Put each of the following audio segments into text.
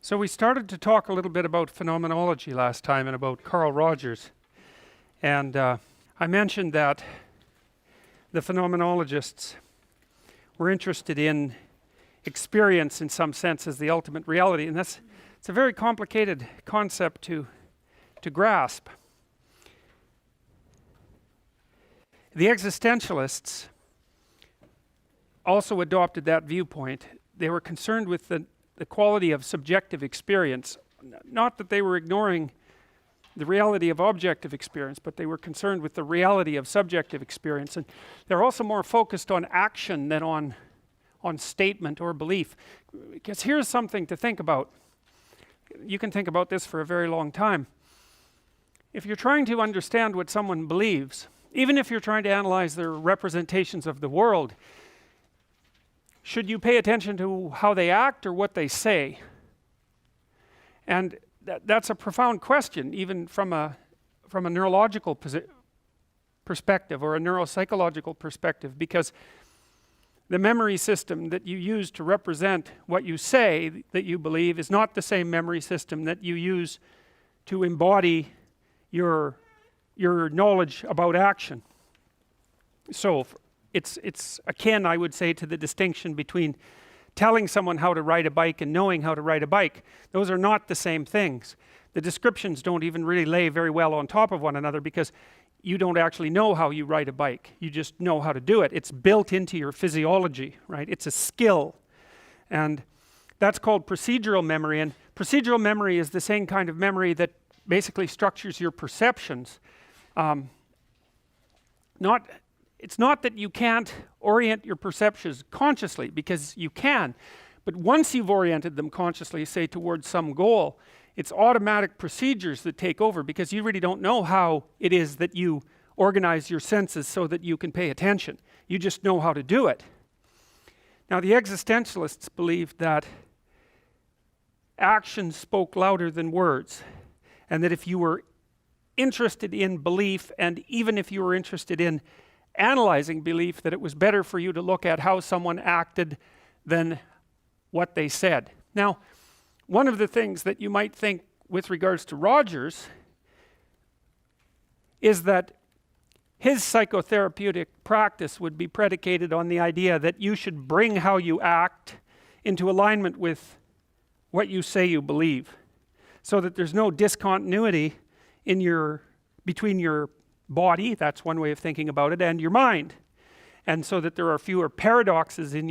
So we started to talk a little bit about phenomenology last time and about Carl Rogers, and I mentioned that the phenomenologists were interested in experience in some sense as the ultimate reality, and it's a very complicated concept to grasp. The existentialists also adopted that viewpoint. They were concerned with the quality of subjective experience. Not that they were ignoring the reality of objective experience, but they were concerned with the reality of subjective experience. And they're also more focused on action than on statement or belief. Because here's something to think about. You can think about this for a very long time. If you're trying to understand what someone believes, even if you're trying to analyze their representations of the world, should you pay attention to how they act or what they say? And that's a profound question, even from a neurological perspective or a neuropsychological perspective, because the memory system that you use to represent what you say that you believe is not the same memory system that you use to embody your knowledge about action. So it's akin, I would say, to the distinction between telling someone how to ride a bike and knowing how to ride a bike. Those are not the same things. The descriptions don't even really lay very well on top of one another, because you don't actually know how you ride a bike. You just know how to do it. It's built into your physiology, right? It's a skill. And that's called procedural memory. And procedural memory is the same kind of memory that basically structures your perceptions. It's not that you can't orient your perceptions consciously, because you can, but once you've oriented them consciously, say towards some goal, it's automatic procedures that take over, because you really don't know how it is that you organize your senses so that you can pay attention. You just know how to do it. Now, the existentialists believed that actions spoke louder than words, and that if you were interested in belief, and even if you were interested in analyzing belief, that it was better for you to look at how someone acted than what they said. Now, one of the things that you might think with regards to Rogers is that his psychotherapeutic practice would be predicated on the idea that you should bring how you act into alignment with what you say you believe, so that there's no discontinuity between your body, that's one way of thinking about it, and your mind, and so that there are fewer paradoxes in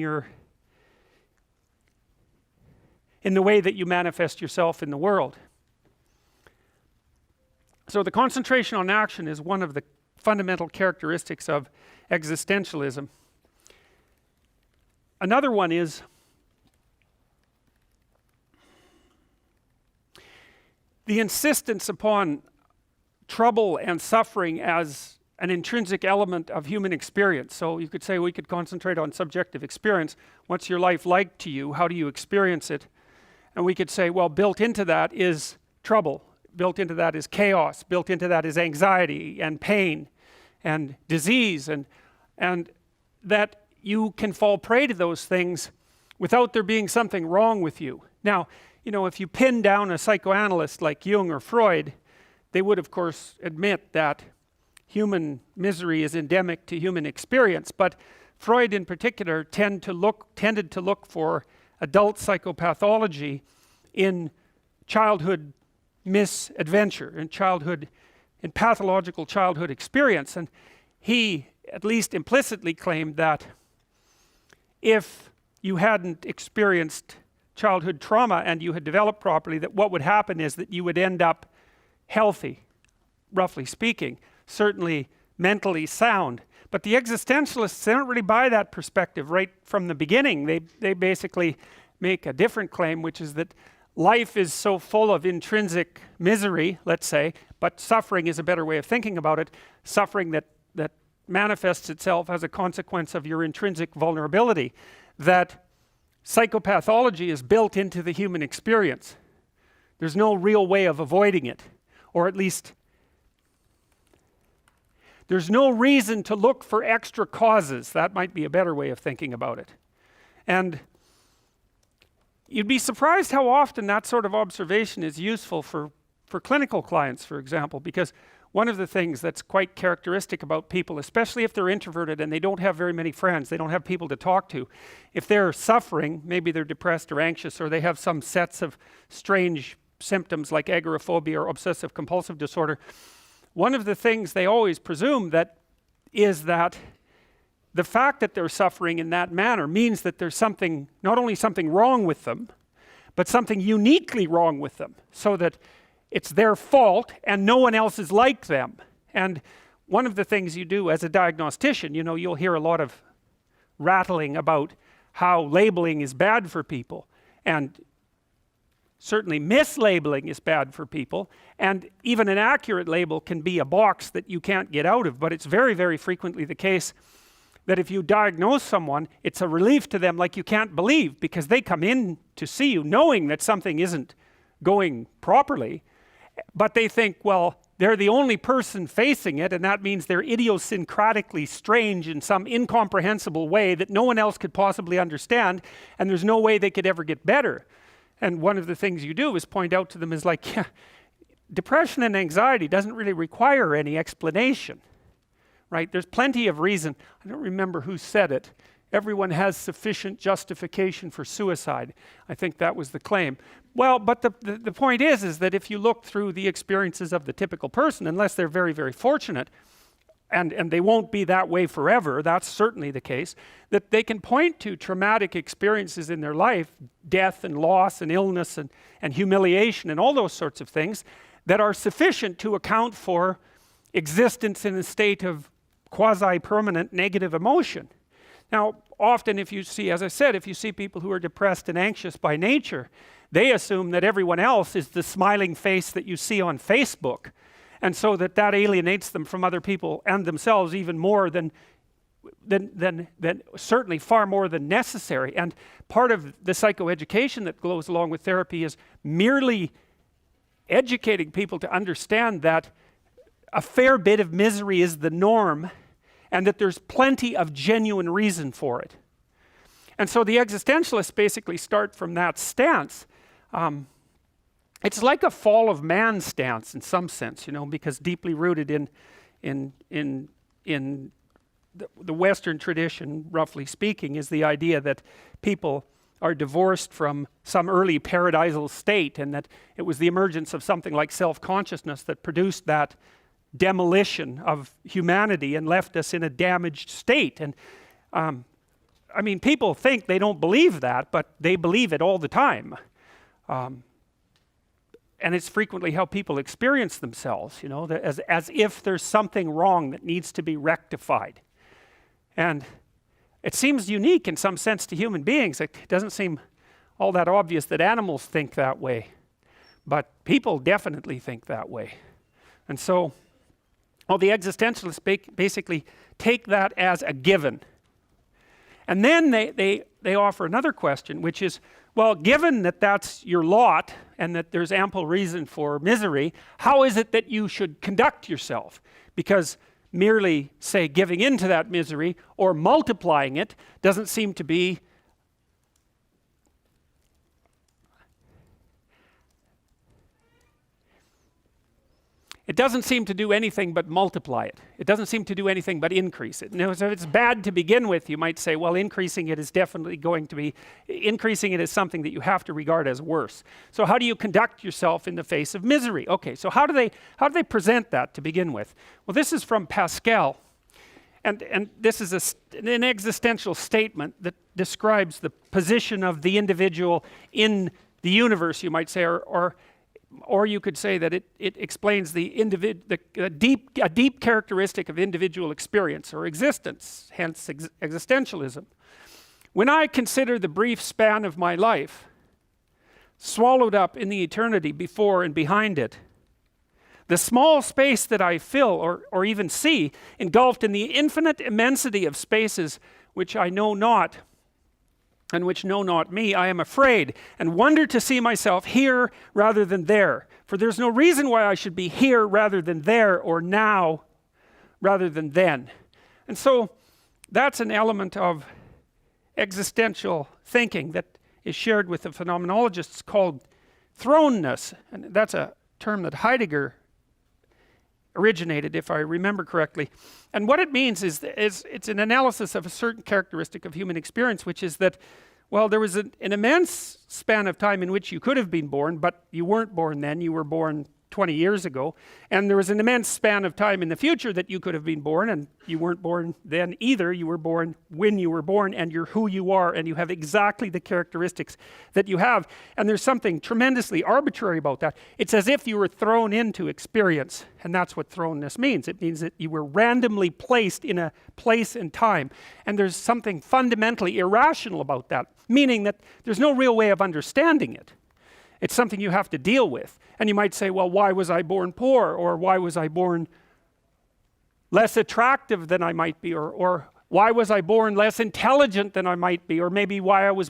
the way that you manifest yourself in the world. So the concentration on action is one of the fundamental characteristics of existentialism. Another one is the insistence upon trouble and suffering as an intrinsic element of human experience. So you could say we could concentrate on subjective experience. What's your life like to you? How do you experience it? And we could say, well, built into that is trouble. Built into that is chaos. Built into that is anxiety and pain and disease, and that you can fall prey to those things without there being something wrong with you. Now, you know, if you pin down a psychoanalyst like Jung or Freud, they would, of course, admit that human misery is endemic to human experience, but Freud in particular tended to look for adult psychopathology in childhood misadventure, in pathological childhood experience. And he at least implicitly claimed that if you hadn't experienced childhood trauma and you had developed properly, that what would happen is that you would end up healthy, roughly speaking, certainly mentally sound. But the existentialists, they don't really buy that perspective right from the beginning. They basically make a different claim, which is that life is so full of intrinsic misery, let's say, but suffering is a better way of thinking about it, suffering that manifests itself as a consequence of your intrinsic vulnerability, that psychopathology is built into the human experience. There's no real way of avoiding it. Or at least, there's no reason to look for extra causes. That might be a better way of thinking about it. And you'd be surprised how often that sort of observation is useful for clinical clients, for example, because one of the things that's quite characteristic about people, especially if they're introverted and they don't have very many friends, they don't have people to talk to, if they're suffering, maybe they're depressed or anxious, or they have some sets of strange symptoms like agoraphobia or obsessive compulsive disorder, one of the things they always presume that is that the fact that they're suffering in that manner means that there's something, not only something wrong with them, but something uniquely wrong with them, so that it's their fault and no one else is like them. And one of the things you do as a diagnostician, you know, you'll hear a lot of rattling about how labeling is bad for people, and certainly mislabeling is bad for people, and even an accurate label can be a box that you can't get out of. But it's very, very frequently the case that if you diagnose someone, it's a relief to them like you can't believe, because they come in to see you knowing that something isn't going properly, but they think, well, they're the only person facing it, and that means they're idiosyncratically strange in some incomprehensible way that no one else could possibly understand, and there's no way they could ever get better. And one of the things you do is point out to them is like, yeah, depression and anxiety doesn't really require any explanation, right? There's plenty of reason. I don't remember who said it. Everyone has sufficient justification for suicide. I think that was the claim. Well, but the point is that if you look through the experiences of the typical person, unless they're very, very fortunate, and they won't be that way forever, that's certainly the case, that they can point to traumatic experiences in their life, death and loss and illness and humiliation and all those sorts of things, that are sufficient to account for existence in a state of quasi-permanent negative emotion. Now, often if you see, as I said, if you see people who are depressed and anxious by nature, they assume that everyone else is the smiling face that you see on Facebook, and so that alienates them from other people and themselves even more than certainly far more than necessary. And part of the psychoeducation that goes along with therapy is merely educating people to understand that a fair bit of misery is the norm, and that there's plenty of genuine reason for it. And so the existentialists basically start from that stance. It's like a fall of man stance in some sense, you know, because deeply rooted in the Western tradition, roughly speaking, is the idea that people are divorced from some early paradisal state, and that it was the emergence of something like self-consciousness that produced that demolition of humanity and left us in a damaged state. And I mean, people think they don't believe that, but they believe it all the time. And it's frequently how people experience themselves, you know, as if there's something wrong that needs to be rectified. And it seems unique in some sense to human beings. It doesn't seem all that obvious that animals think that way, but people definitely think that way. And so, well, the existentialists basically take that as a given. And then they offer another question, which is, well, given that that's your lot and that there's ample reason for misery, how is it that you should conduct yourself? Because merely, say, giving in to that misery or multiplying it doesn't seem to be it doesn't seem to do anything but multiply it. It doesn't seem to do anything but increase it. Now, so if it's bad to begin with, you might say, well, increasing it is definitely going to be, increasing it is something that you have to regard as worse. So how do you conduct yourself in the face of misery? Okay, so how do they present that to begin with? Well, this is from Pascal, and this is an existential statement that describes the position of the individual in the universe, you might say, or you could say that it explains a deep characteristic of individual experience or existence, hence existentialism. When I consider the brief span of my life, swallowed up in the eternity before and behind it, the small space that I fill or even see, engulfed in the infinite immensity of spaces which I know not, and which know not me, I am afraid, and wonder to see myself here rather than there. For there's no reason why I should be here rather than there, or now rather than then. And so that's an element of existential thinking that is shared with the phenomenologists called thrownness, and that's a term that Heidegger originated, if I remember correctly. And what it means is it's an analysis of a certain characteristic of human experience, which is that, well, there was an immense span of time in which you could have been born, but you weren't born then, you were born 20 years ago, and there was an immense span of time in the future that you could have been born, and you weren't born then either. You were born when you were born, and you're who you are, and you have exactly the characteristics that you have. And there's something tremendously arbitrary about that. It's as if you were thrown into experience, and that's what thrownness means. It means that you were randomly placed in a place and time, and there's something fundamentally irrational about that, meaning that there's no real way of understanding it. It's something you have to deal with. And you might say, well, why was I born poor? Or why was I born less attractive than I might be? Or why was I born less intelligent than I might be? Or maybe why was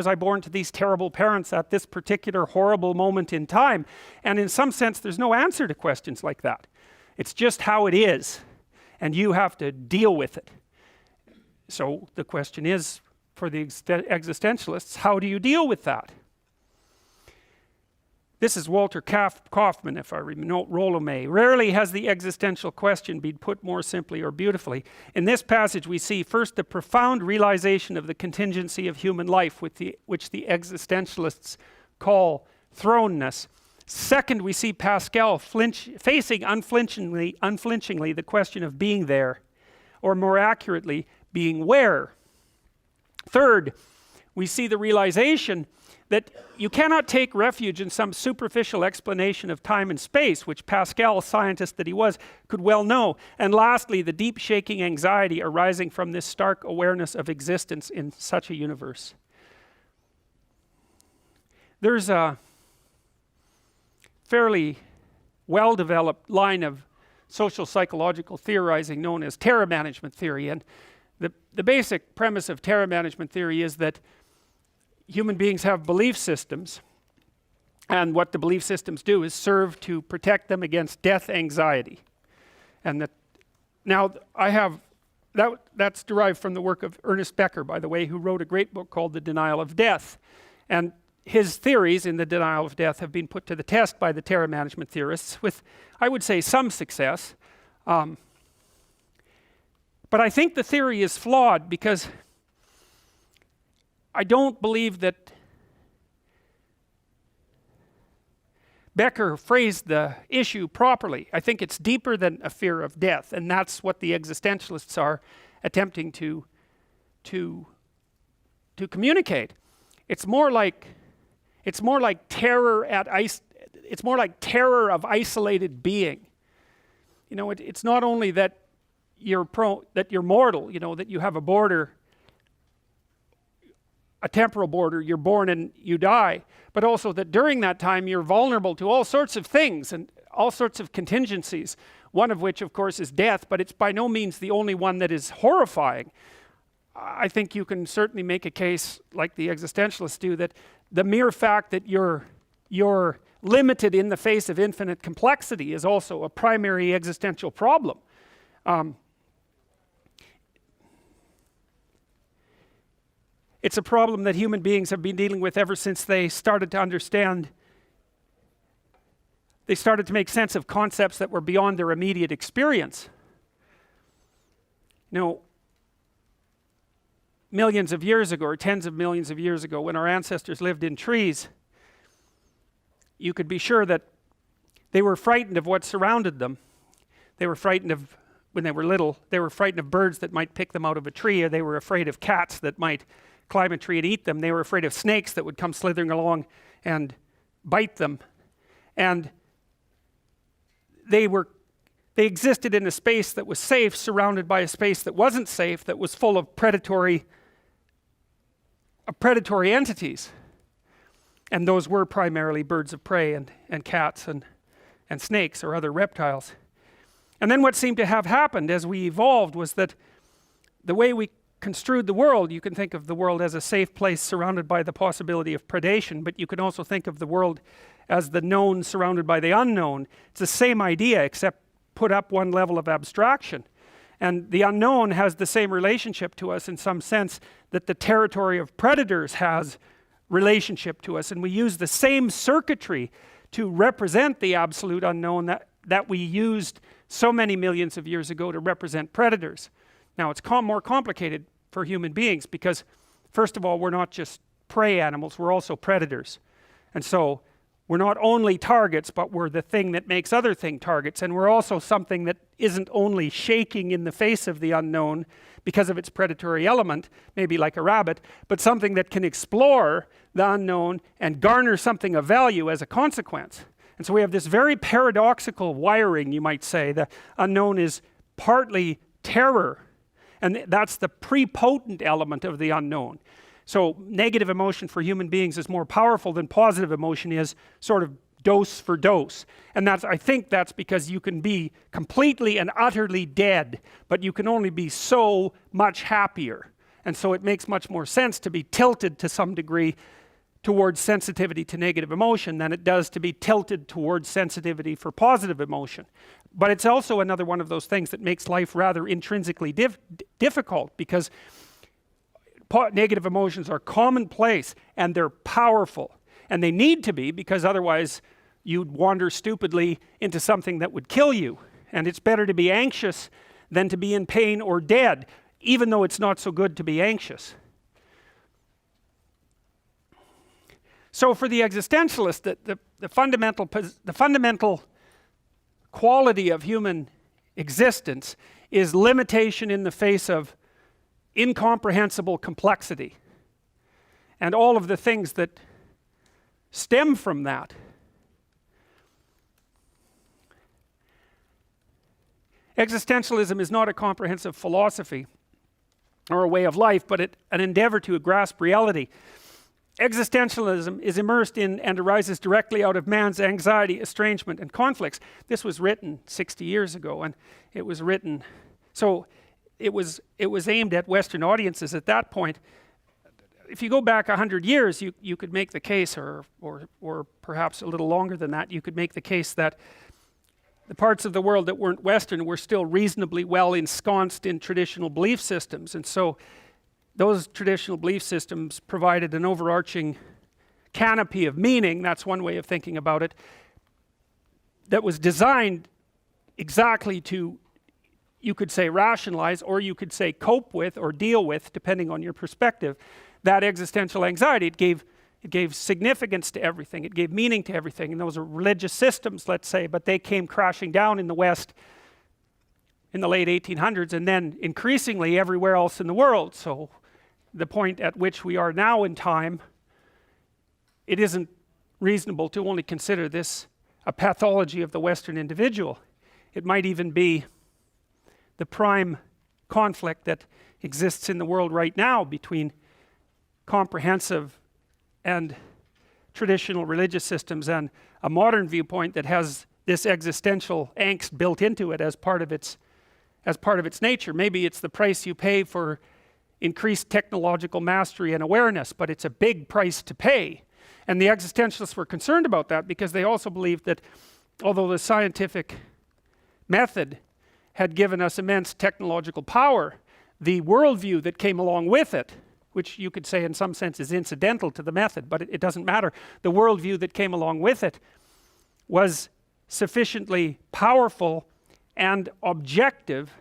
I born to these terrible parents at this particular horrible moment in time? And in some sense, there's no answer to questions like that. It's just how it is. And you have to deal with it. So the question is, for the existentialists, how do you deal with that? This is Walter Kaufmann, if I remember, Rollo-May. Rarely has the existential question been put more simply or beautifully. In this passage we see first the profound realization of the contingency of human life, which the existentialists call thrownness. Second, we see Pascal facing unflinchingly the question of being there, or more accurately, being where. Third, we see the realization that you cannot take refuge in some superficial explanation of time and space, which Pascal, scientist that he was, could well know. And lastly, the deep shaking anxiety arising from this stark awareness of existence in such a universe. There's a fairly well-developed line of social psychological theorizing known as terror management theory. And the basic premise of terror management theory is that human beings have belief systems, and what the belief systems do is serve to protect them against death anxiety. And that's derived from the work of Ernest Becker, by the way, who wrote a great book called The Denial of Death. And his theories in The Denial of Death have been put to the test by the terror management theorists with, I would say, some success. But I think the theory is flawed because I don't believe that Becker phrased the issue properly. I think it's deeper than a fear of death, and that's what the existentialists are attempting to communicate. It's more like terror of isolated being. You know, it's not only that you're mortal, you know, that you have a border, a temporal border, you're born and you die, but also that during that time you're vulnerable to all sorts of things and all sorts of contingencies, one of which of course is death, but it's by no means the only one that is horrifying. I think you can certainly make a case, like the existentialists do, that the mere fact that you're limited in the face of infinite complexity is also a primary existential problem. It's a problem that human beings have been dealing with ever since they started to understand. They started to make sense of concepts that were beyond their immediate experience. You know, millions of years ago, or tens of millions of years ago, when our ancestors lived in trees, you could be sure that they were frightened of what surrounded them. They were frightened of, when they were little, they were frightened of birds that might pick them out of a tree, or they were afraid of cats that might climb a tree and eat them. They were afraid of snakes that would come slithering along and bite them. And they existed in a space that was safe, surrounded by a space that wasn't safe, that was full of predatory entities. And those were primarily birds of prey and cats and snakes or other reptiles. And then what seemed to have happened as we evolved was that the way we construed the world, you can think of the world as a safe place surrounded by the possibility of predation, but you can also think of the world as the known surrounded by the unknown. It's the same idea, except put up one level of abstraction. And the unknown has the same relationship to us in some sense that the territory of predators has relationship to us, and we use the same circuitry to represent the absolute unknown that we used so many millions of years ago to represent predators. Now it's more complicated for human beings because, first of all, we're not just prey animals, we're also predators. And so we're not only targets, but we're the thing that makes other thing targets, and we're also something that isn't only shaking in the face of the unknown because of its predatory element, maybe like a rabbit, but something that can explore the unknown and garner something of value as a consequence. And so we have this very paradoxical wiring, you might say. The unknown is partly terror, and that's the prepotent element of the unknown. So negative emotion for human beings is more powerful than positive emotion is, sort of dose for dose. And I think that's because you can be completely and utterly dead, but you can only be so much happier. And so it makes much more sense to be tilted to some degree towards sensitivity to negative emotion than it does to be tilted towards sensitivity for positive emotion. But it's also another one of those things that makes life rather intrinsically difficult, because negative emotions are commonplace and they're powerful, and they need to be, because otherwise you'd wander stupidly into something that would kill you. And it's better to be anxious than to be in pain or dead, even though it's not so good to be anxious. So for the existentialist, the fundamental quality of human existence is limitation in the face of incomprehensible complexity, and all of the things that stem from that. Existentialism is not a comprehensive philosophy or a way of life, but an endeavor to grasp reality. Existentialism is immersed in and arises directly out of man's anxiety, estrangement, and conflicts. This was written 60 years ago, and it was written, so it was aimed at Western audiences at that point. If you go back 100 years, you could make the case, or perhaps a little longer than that, you could make the case that the parts of the world that weren't Western were still reasonably well ensconced in traditional belief systems. And so those traditional belief systems provided an overarching canopy of meaning, that's one way of thinking about it, that was designed exactly to, you could say, rationalize, or you could say cope with or deal with, depending on your perspective, that existential anxiety. It gave significance to everything, it gave meaning to everything, and those are religious systems, let's say, but they came crashing down in the West in the late 1800s, and then increasingly everywhere else in the world. So the point at which we are now in time, it isn't reasonable to only consider this a pathology of the Western individual. It might even be the prime conflict that exists in the world right now between comprehensive and traditional religious systems and a modern viewpoint that has this existential angst built into it as part of its nature. Maybe it's the price you pay for increased technological mastery and awareness, but it's a big price to pay. And the existentialists were concerned about that because they also believed that although the scientific method had given us immense technological power, the worldview that came along with it, which you could say in some sense is incidental to the method, but it doesn't matter. The worldview that came along with it was sufficiently powerful and objective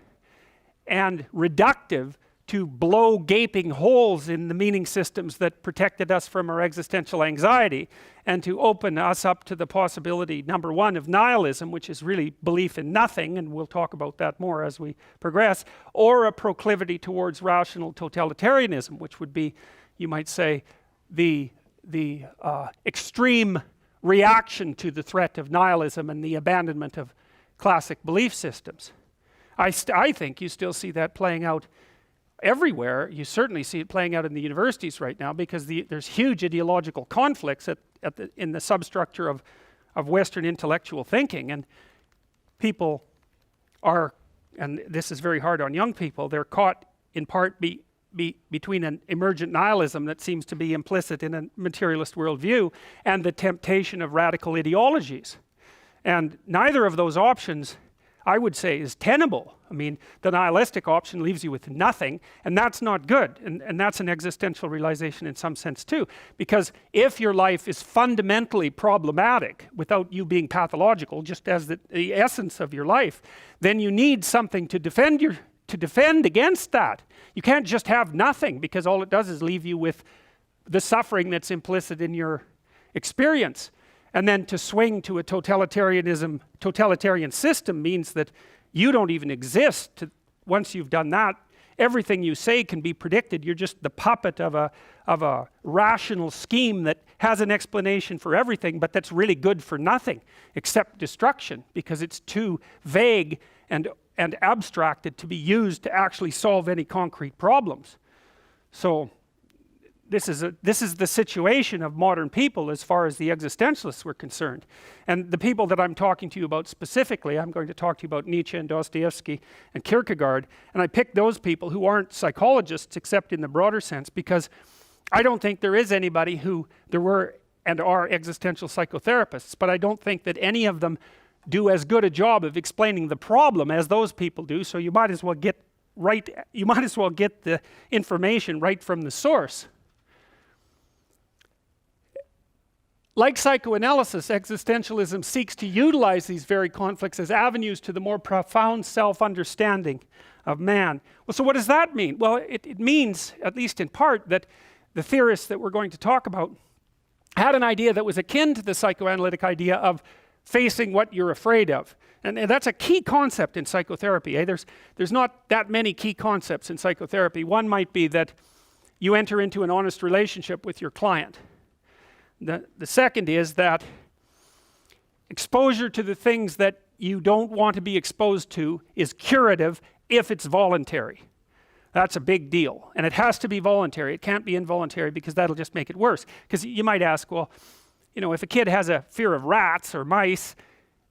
and reductive to blow gaping holes in the meaning systems that protected us from our existential anxiety, and to open us up to the possibility, number one, of nihilism, which is really belief in nothing, and we'll talk about that more as we progress, or a proclivity towards rational totalitarianism, which would be, you might say, the extreme reaction to the threat of nihilism and the abandonment of classic belief systems. I think you still see that playing out everywhere. You certainly see it playing out in the universities right now, because there's huge ideological conflicts in the substructure of Western intellectual thinking, and people are, and this is very hard on young people, they're caught in part between an emergent nihilism that seems to be implicit in a materialist worldview and the temptation of radical ideologies. And neither of those options, I would say, is tenable. I mean, the nihilistic option leaves you with nothing, and that's not good, and that's an existential realization in some sense too, because if your life is fundamentally problematic without you being pathological, just as the essence of your life, then you need something to defend against that. You can't just have nothing, because all it does is leave you with the suffering that's implicit in your experience. And then to swing to a totalitarian system means that you don't even exist. Once you've done that, everything you say can be predicted. You're just the puppet of a rational scheme that has an explanation for everything, but that's really good for nothing except destruction, because it's too vague and abstracted to be used to actually solve any concrete problems. So this is the situation of modern people as far as the existentialists were concerned. And the people that I'm talking to you about specifically, I'm going to talk to you about Nietzsche and Dostoevsky and Kierkegaard, and I picked those people who aren't psychologists except in the broader sense, because I don't think there is anybody who there were and are existential psychotherapists, but I don't think that any of them do as good a job of explaining the problem as those people do. So you might as well get the information right from the source. Like psychoanalysis, existentialism seeks to utilize these very conflicts as avenues to the more profound self-understanding of man. Well, so what does that mean? Well, it means, at least in part, that the theorists that we're going to talk about had an idea that was akin to the psychoanalytic idea of facing what you're afraid of. And that's a key concept in psychotherapy. There's not that many key concepts in psychotherapy. One might be that you enter into an honest relationship with your client. The second is that exposure to the things that you don't want to be exposed to is curative if it's voluntary. That's a big deal. And it has to be voluntary. It can't be involuntary, because that'll just make it worse. Because you might ask, well, you know, if a kid has a fear of rats or mice,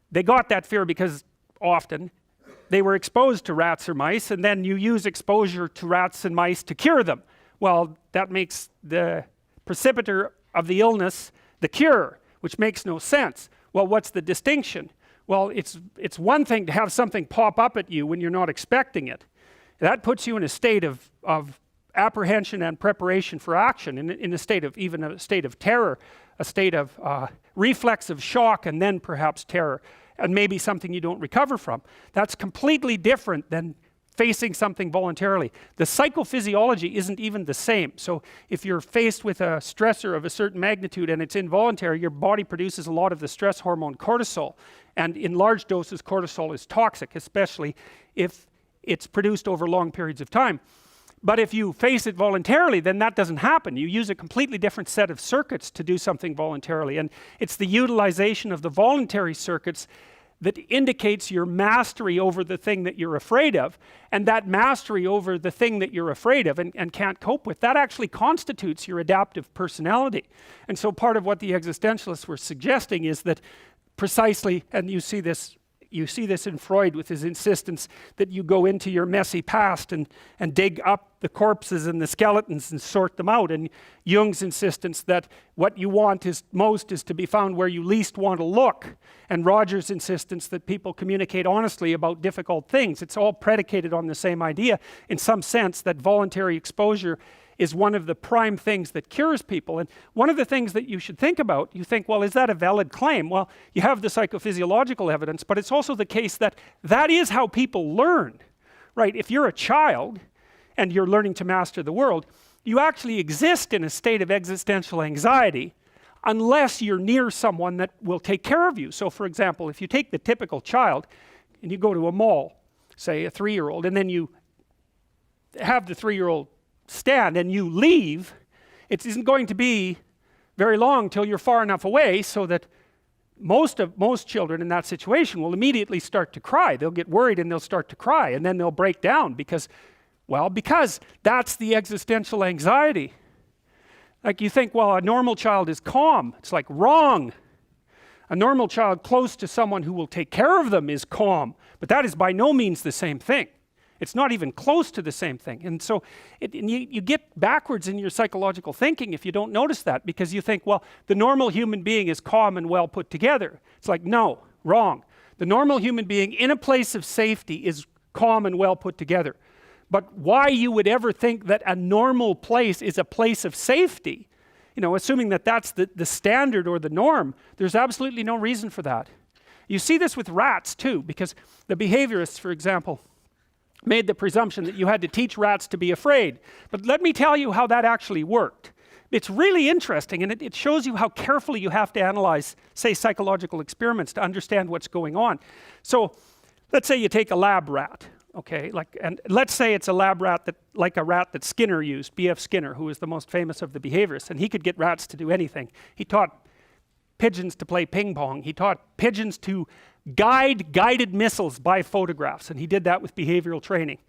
they got that fear because often they were exposed to rats or mice, and then you use exposure to rats and mice to cure them. Well, that makes the precipitator of the illness the cure, which makes no sense. Well, what's the distinction? Well, it's one thing to have something pop up at you when you're not expecting it. That puts you in a state of apprehension and preparation for action, in a state of terror, a state of reflexive shock, and then perhaps terror, and maybe something you don't recover from. That's completely different than facing something voluntarily. The psychophysiology isn't even the same. So if you're faced with a stressor of a certain magnitude and it's involuntary, your body produces a lot of the stress hormone cortisol. And in large doses, cortisol is toxic, especially if it's produced over long periods of time. But if you face it voluntarily, then that doesn't happen. You use a completely different set of circuits to do something voluntarily. And it's the utilization of the voluntary circuits that indicates your mastery over the thing that you're afraid of. And that mastery over the thing that you're afraid of and can't cope with, that actually constitutes your adaptive personality. And so part of what the existentialists were suggesting is that precisely, and you see this in Freud with his insistence that you go into your messy past and dig up the corpses and the skeletons and sort them out, and Jung's insistence that what you want most is to be found where you least want to look, and Rogers' insistence that people communicate honestly about difficult things. It's all predicated on the same idea, in some sense, that voluntary exposure is one of the prime things that cures people. And one of the things that you should think about, you think, well, is that a valid claim? Well, you have the psychophysiological evidence, but it's also the case that that is how people learn, right? If you're a child and you're learning to master the world, you actually exist in a state of existential anxiety unless you're near someone that will take care of you. So for example, if you take the typical child and you go to a mall, say a 3-year-old, and then you have the 3-year-old stand and you leave, it isn't going to be very long till you're far enough away so that most children in that situation will immediately start to cry. They'll get worried and they'll start to cry, and then they'll break down because that's the existential anxiety. Like you think, well, a normal child is calm. It's like, wrong. A normal child close to someone who will take care of them is calm, but that is by no means the same thing. It's not even close to the same thing. And so you get backwards in your psychological thinking if you don't notice that, because you think, well, the normal human being is calm and well put together. It's like, no, wrong. The normal human being in a place of safety is calm and well put together. But why you would ever think that a normal place is a place of safety, assuming that that's the standard or the norm, there's absolutely no reason for that. You see this with rats too, because the behaviorists, for example, made the presumption that you had to teach rats to be afraid. But let me tell you how that actually worked. It's really interesting, and it shows you how carefully you have to analyze, say, psychological experiments to understand what's going on. So let's say you take a lab rat, okay, and let's say it's a lab rat like a rat that Skinner used, B.F. Skinner, who is the most famous of the behaviorists, and he could get rats to do anything. He taught pigeons to play ping pong. He taught pigeons to guide guided missiles by photographs, and he did that with behavioral training.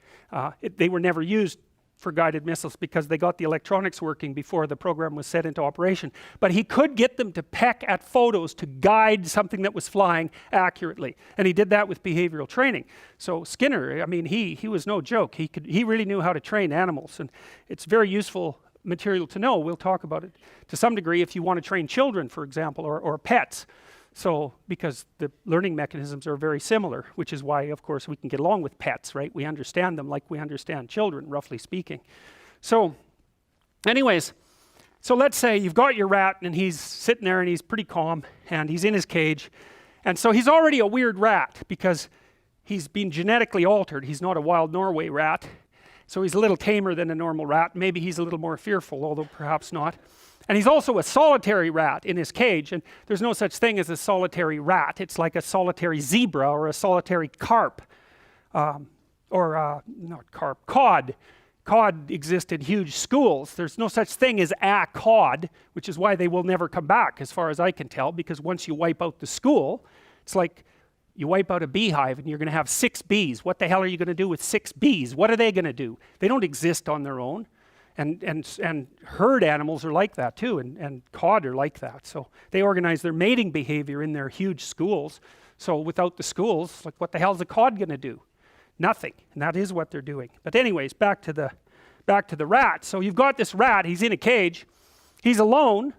They were never used for guided missiles because they got the electronics working before the program was set into operation. But he could get them to peck at photos to guide something that was flying accurately, and he did that with behavioral training. So Skinner, I mean, he was no joke. He really knew how to train animals, and it's very useful material to know. We'll talk about it to some degree if you want to train children, for example, or pets. So, because the learning mechanisms are very similar, which is why, of course, we can get along with pets, right? We understand them like we understand children, roughly speaking. So, anyways, so let's say you've got your rat and he's sitting there and he's pretty calm and he's in his cage. And so he's already a weird rat because he's been genetically altered. He's not a wild Norway rat. So he's a little tamer than a normal rat. Maybe he's a little more fearful, although perhaps not. And he's also a solitary rat in his cage, and there's no such thing as a solitary rat. It's like a solitary zebra or a solitary carp, not carp, cod. Cod exist in huge schools. There's no such thing as a cod, which is why they will never come back, as far as I can tell, because once you wipe out the school, it's like you wipe out a beehive and you're going to have 6 bees. What the hell are you going to do with 6 bees? What are they going to do? They don't exist on their own. And herd animals are like that too, and cod are like that. So they organize their mating behavior in their huge schools. So without the schools, like what the hell is a cod going to do? Nothing. And that is what they're doing. But anyways, back to the rat. So you've got this rat, he's in a cage, he's alone,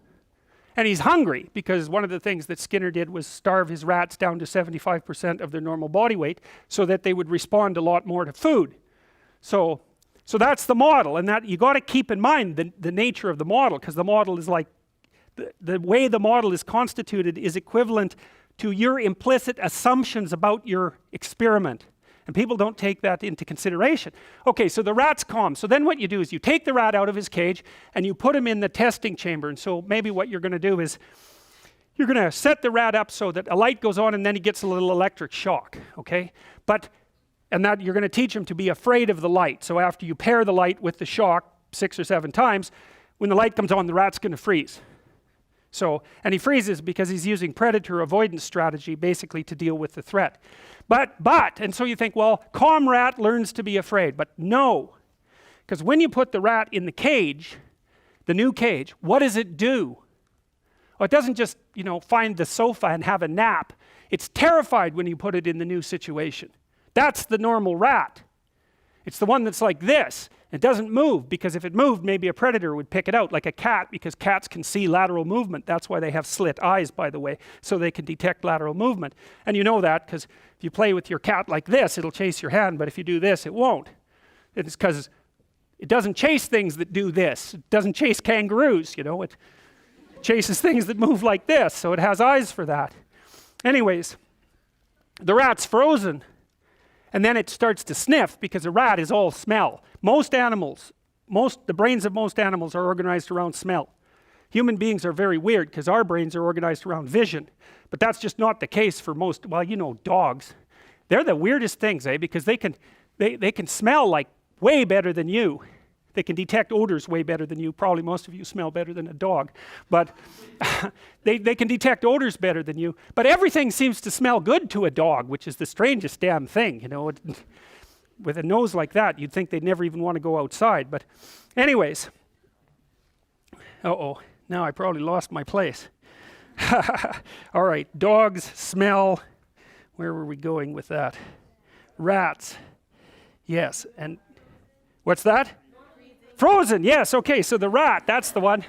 and he's hungry, because one of the things that Skinner did was starve his rats down to 75% of their normal body weight so that they would respond a lot more to food. So that's the model, and that you got to keep in mind the nature of the model, because the model is like, the way the model is constituted is equivalent to your implicit assumptions about your experiment. And people don't take that into consideration. Okay, so the rat's calm. So then what you do is you take the rat out of his cage and you put him in the testing chamber. And so maybe what you're going to do is you're going to set the rat up so that a light goes on and then he gets a little electric shock, okay? And that you're going to teach him to be afraid of the light. So after you pair the light with the shock 6 or 7 times, when the light comes on, the rat's going to freeze. So, and he freezes because he's using predator avoidance strategy basically to deal with the threat. And so you think, well, calm rat learns to be afraid. But no, because when you put the rat in the cage, the new cage, what does it do? Well, it doesn't just, find the sofa and have a nap. It's terrified when you put it in the new situation. That's the normal rat. It's the one that's like this. It doesn't move, because if it moved, maybe a predator would pick it out, like a cat, because cats can see lateral movement. That's why they have slit eyes, by the way, so they can detect lateral movement. And you know that because if you play with your cat like this, it'll chase your hand, but if you do this, it won't. It's because it doesn't chase things that do this. It doesn't chase kangaroos, it chases things that move like this, so it has eyes for that. Anyways, the rat's frozen. And then it starts to sniff, because a rat is all smell. The brains of most animals are organized around smell. Human beings are very weird, because our brains are organized around vision. But that's just not the case for most, dogs. They're the weirdest things, because they can smell like way better than you. They can detect odors way better than you. Probably most of you smell better than a dog. But they can detect odors better than you. But everything seems to smell good to a dog, which is the strangest damn thing, With a nose like that, you'd think they'd never even want to go outside. But anyways. Uh-oh. Now I probably lost my place. All right. Dogs, smell. Where were we going with that? Rats. Yes. And what's that? Frozen, yes, okay, so the rat, that's the one.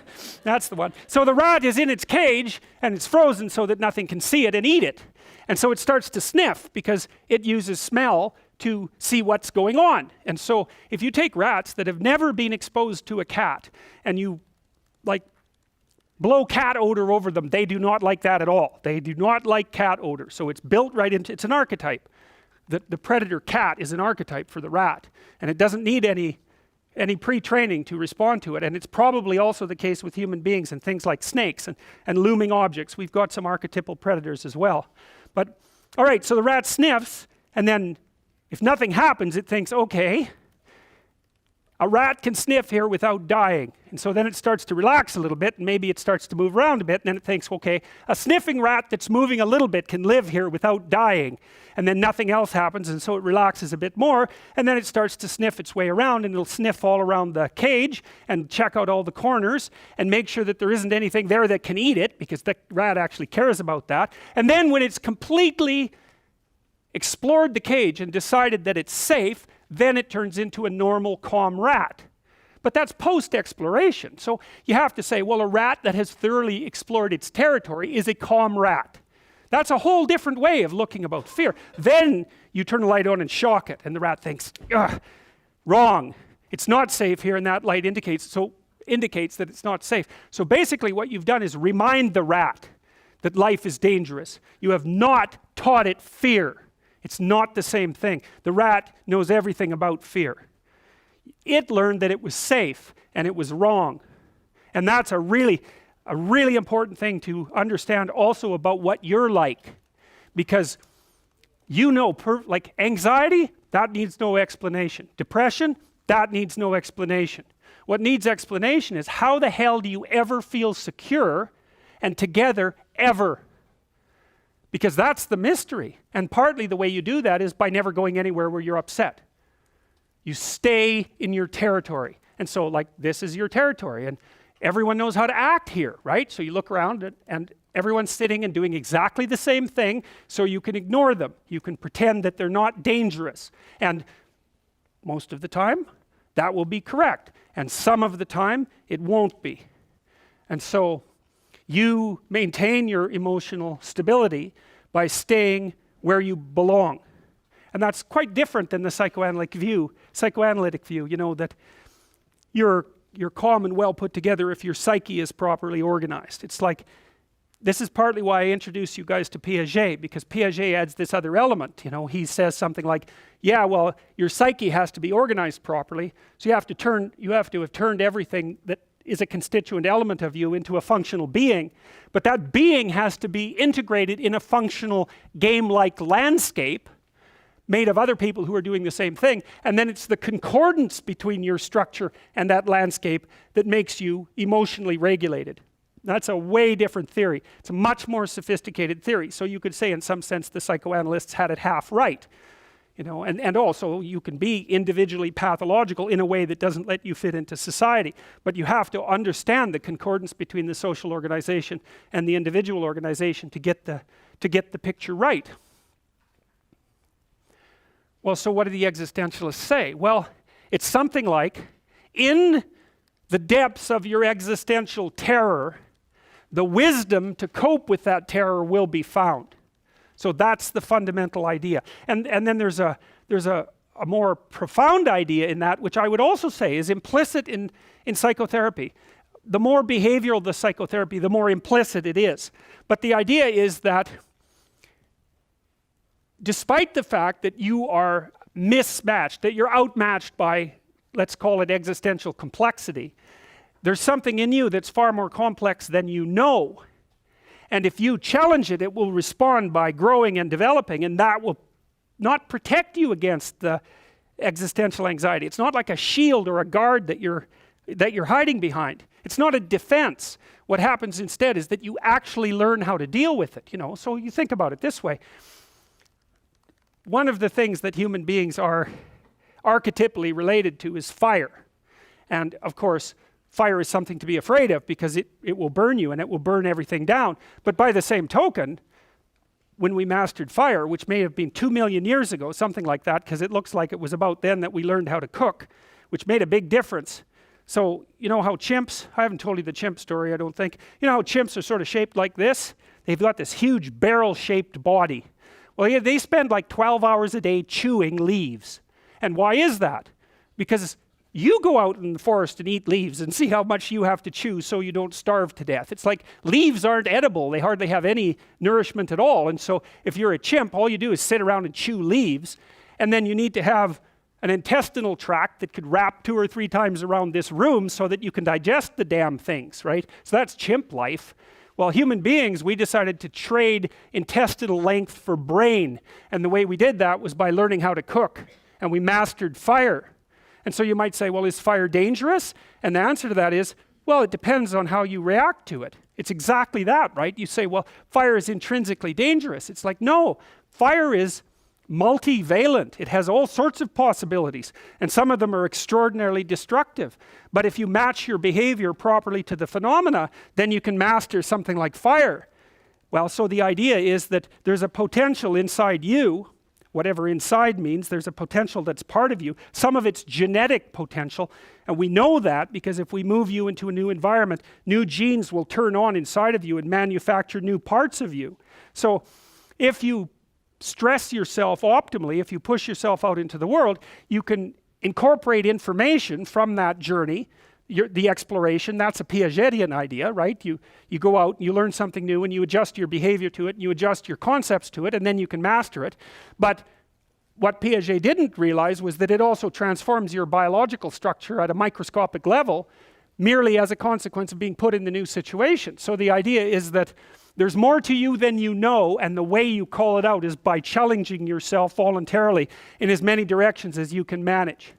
So the rat is in its cage, and it's frozen so that nothing can see it and eat it. And so it starts to sniff because it uses smell to see what's going on. And so if you take rats that have never been exposed to a cat and you like blow cat odor over them, they do not like that at all. They do not like cat odor. So it's built right into, it's an archetype. The predator cat is an archetype for the rat, and it doesn't need any pre-training to respond to it. And it's probably also the case with human beings and things like snakes and looming objects. We've got some archetypal predators as well. But all right, so the rat sniffs, and then if nothing happens, it thinks, okay, a rat can sniff here without dying. And so then it starts to relax a little bit, and maybe it starts to move around a bit, and then it thinks, okay, a sniffing rat that's moving a little bit can live here without dying. And then nothing else happens, and so it relaxes a bit more, and then it starts to sniff its way around, and it'll sniff all around the cage and check out all the corners and make sure that there isn't anything there that can eat it, because the rat actually cares about that. And then when it's completely explored the cage and decided that it's safe, then it turns into a normal, calm rat. But that's post-exploration. So you have to say, well, a rat that has thoroughly explored its territory is a calm rat. That's a whole different way of looking about fear. Then you turn the light on and shock it, and the rat thinks, ugh, wrong. It's not safe here, and that light indicates that it's not safe. So basically what you've done is remind the rat that life is dangerous. You have not taught it fear. It's not the same thing. The rat knows everything about fear. It learned that it was safe and it was wrong. And that's a really important thing to understand also about what you're like. Because you know, like anxiety, that needs no explanation. Depression, that needs no explanation. What needs explanation is how the hell do you ever feel secure and together ever? Because that's the mystery. And partly the way you do that is by never going anywhere where you're upset. You stay in your territory. And so like this is your territory, and everyone knows how to act here, right? So you look around and everyone's sitting and doing exactly the same thing, so you can ignore them. You can pretend that they're not dangerous. And most of the time, that will be correct. And some of the time, it won't be. And so you maintain your emotional stability by staying where you belong. And that's quite different than the psychoanalytic view, you know, that you're calm and well put together if your psyche is properly organized. It's like, this is partly why I introduce you guys to Piaget, because Piaget adds this other element. You know, he says something like, yeah, well, your psyche has to be organized properly, so you have to have turned everything that is a constituent element of you into a functional being, but that being has to be integrated in a functional game-like landscape made of other people who are doing the same thing, and then it's the concordance between your structure and that landscape that makes you emotionally regulated. That's a way different theory. It's a much more sophisticated theory. So you could say in some sense the psychoanalysts had it half right. You know, and also you can be individually pathological in a way that doesn't let you fit into society. But you have to understand the concordance between the social organization and the individual organization to get the picture right. Well, so what do the existentialists say? Well, it's something like, in the depths of your existential terror, the wisdom to cope with that terror will be found. So that's the fundamental idea. And then there's a more profound idea in that, which I would also say is implicit in psychotherapy. The more behavioral the psychotherapy, the more implicit it is. But the idea is that despite the fact that you are mismatched, that you're outmatched by, let's call it existential complexity, there's something in you that's far more complex than you know. And if you challenge it, it will respond by growing and developing, and that will not protect you against the existential anxiety. It's not like a shield or a guard that you're hiding behind. It's not a defense. What happens instead is that you actually learn how to deal with it, you know. So you think about it this way. One of the things that human beings are archetypally related to is fire. And of course, fire is something to be afraid of because it will burn you and it will burn everything down. But by the same token, when we mastered fire, which may have been 2 million years ago, something like that, because it looks like it was about then that we learned how to cook, which made a big difference. So you know how chimps, I haven't told you the chimp story, I don't think. You know how chimps are sort of shaped like this? They've got this huge barrel-shaped body. Well, yeah, they spend like 12 hours a day chewing leaves. And why is that? Because you go out in the forest and eat leaves and see how much you have to chew so you don't starve to death. It's like leaves aren't edible. They hardly have any nourishment at all. And so if you're a chimp, all you do is sit around and chew leaves. And then you need to have an intestinal tract that could wrap 2 or 3 times around this room so that you can digest the damn things, right? So that's chimp life. Well, human beings, we decided to trade intestinal length for brain. And the way we did that was by learning how to cook. And we mastered fire. And so you might say, well, is fire dangerous? And the answer to that is, well, it depends on how you react to it. It's exactly that, right? You say, well, fire is intrinsically dangerous. It's like, no, fire is multivalent. It has all sorts of possibilities, and some of them are extraordinarily destructive. But if you match your behavior properly to the phenomena, then you can master something like fire. Well, so the idea is that there's a potential inside you. Whatever inside means, there's a potential that's part of you. Some of it's genetic potential, and we know that because if we move you into a new environment, new genes will turn on inside of you and manufacture new parts of you. So if you stress yourself optimally, if you push yourself out into the world, you can incorporate information from that journey, the exploration. That's a Piagetian idea, right? You go out and you learn something new and you adjust your behavior to it, and you adjust your concepts to it, and then you can master it. But what Piaget didn't realize was that it also transforms your biological structure at a microscopic level merely as a consequence of being put in the new situation. So the idea is that there's more to you than you know, and the way you call it out is by challenging yourself voluntarily in as many directions as you can manage.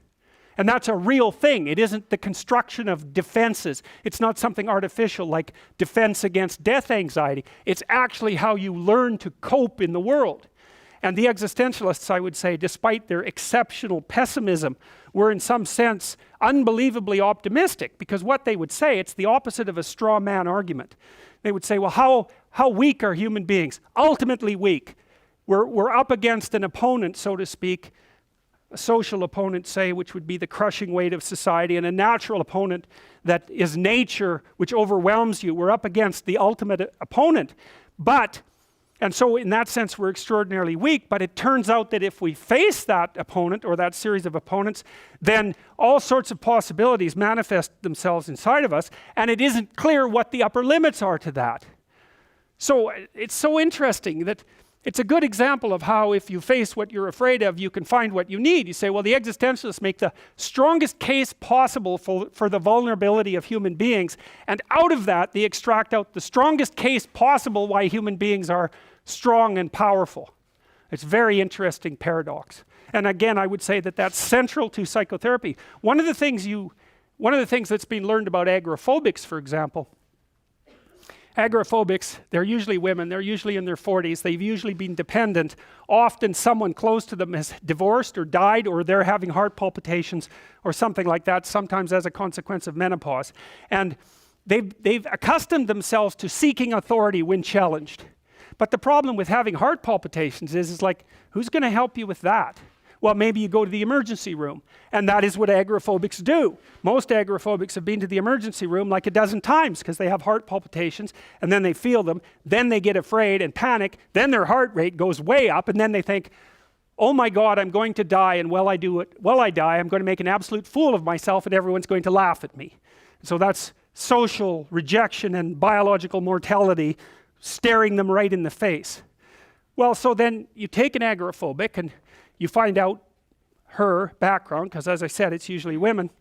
And that's a real thing. It isn't the construction of defenses. It's not something artificial like defense against death anxiety. It's actually how you learn to cope in the world. And the existentialists, I would say, despite their exceptional pessimism, were in some sense unbelievably optimistic, because what they would say, it's the opposite of a straw man argument. They would say, well, how weak are human beings? Ultimately weak. We're up against an opponent, so to speak, a social opponent, say, which would be the crushing weight of society, and a natural opponent that is nature, which overwhelms you. We're up against the ultimate opponent. And so in that sense, we're extraordinarily weak, but it turns out that if we face that opponent or that series of opponents, then all sorts of possibilities manifest themselves inside of us, and it isn't clear what the upper limits are to that. So it's so interesting that it's a good example of how if you face what you're afraid of, you can find what you need. You say, well, the existentialists make the strongest case possible for the vulnerability of human beings, and out of that, they extract out the strongest case possible why human beings are strong and powerful. It's a very interesting paradox. And again, I would say that that's central to psychotherapy. One of the things that's been learned about agoraphobics, for example, agoraphobics, they're usually women, they're usually in their 40s, they've usually been dependent. Often someone close to them has divorced or died, or they're having heart palpitations or something like that, sometimes as a consequence of menopause. And they've accustomed themselves to seeking authority when challenged. But the problem with having heart palpitations is like, who's going to help you with that? Well, maybe you go to the emergency room, and that is what agoraphobics do. Most agoraphobics have been to the emergency room like a dozen times because they have heart palpitations, and then they feel them, then they get afraid and panic, then their heart rate goes way up, and then they think, oh my God, I'm going to die, and while I die, I'm going to make an absolute fool of myself, and everyone's going to laugh at me. So that's social rejection and biological mortality staring them right in the face. Well, so then you take an agoraphobic and you find out her background, because as I said, it's usually women,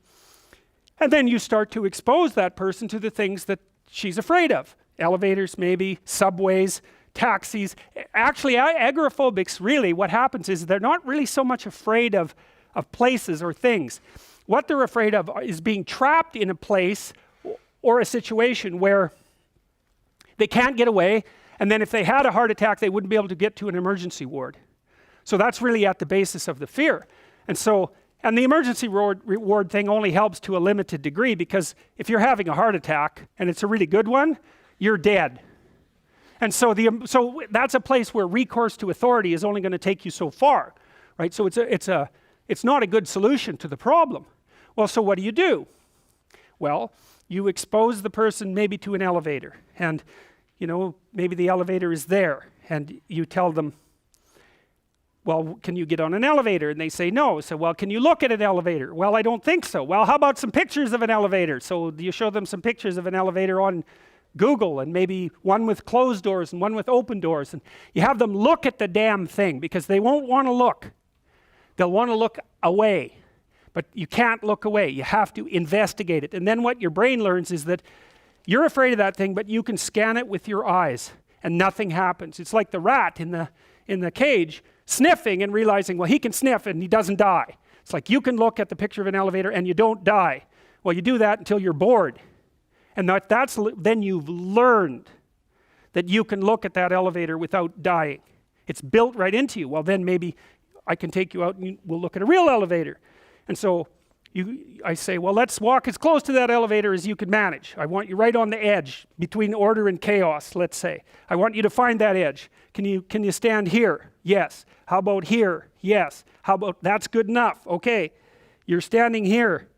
and then you start to expose that person to the things that she's afraid of. Elevators, maybe, subways, taxis. Actually, agoraphobics, really, what happens is they're not really so much afraid of places or things. What they're afraid of is being trapped in a place or a situation where they can't get away, and then if they had a heart attack, they wouldn't be able to get to an emergency ward. So that's really at the basis of the fear. And the emergency ward thing only helps to a limited degree, because if you're having a heart attack, and it's a really good one, you're dead. And so that's a place where recourse to authority is only going to take you so far, right? So it's not a good solution to the problem. Well, so what do? Well, you expose the person maybe to an elevator, and maybe the elevator is there, and you tell them, Well, can you get on an elevator? And they say no. So, well, can you look at an elevator? Well, I don't think so. Well, how about some pictures of an elevator? So you show them some pictures of an elevator on Google, and maybe one with closed doors and one with open doors. And you have them look at the damn thing, because they won't want to look. They'll want to look away. But you can't look away. You have to investigate it. And then what your brain learns is that you're afraid of that thing, but you can scan it with your eyes and nothing happens. It's like the rat in the cage sniffing and realizing, well, he can sniff and he doesn't die. It's like you can look at the picture of an elevator and you don't die. Well, you do that until you're bored. And then you've learned that you can look at that elevator without dying. It's built right into you. Well, then maybe I can take you out and we'll look at a real elevator. And so I say, well, let's walk as close to that elevator as you can manage. I want you right on the edge between order and chaos, let's say. I want you to find that edge. Can you stand here? Yes. How about here? Yes. How about, that's good enough. Okay. You're standing here.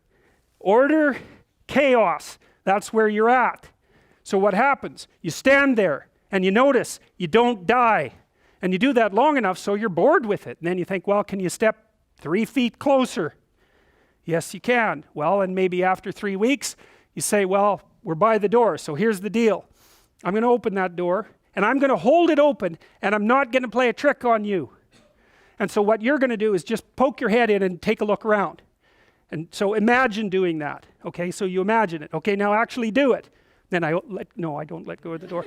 Order, chaos. That's where you're at. So what happens? You stand there and you notice you don't die. And you do that long enough so you're bored with it. And then you think, well, can you step 3 feet closer? Yes, you can. Well, and maybe after 3 weeks, you say, well, we're by the door, so here's the deal. I'm going to open that door, and I'm going to hold it open, and I'm not going to play a trick on you. And so what you're going to do is just poke your head in and take a look around. And so imagine doing that. Okay, so you imagine it. Okay, now actually do it. Then I don't let go of the door.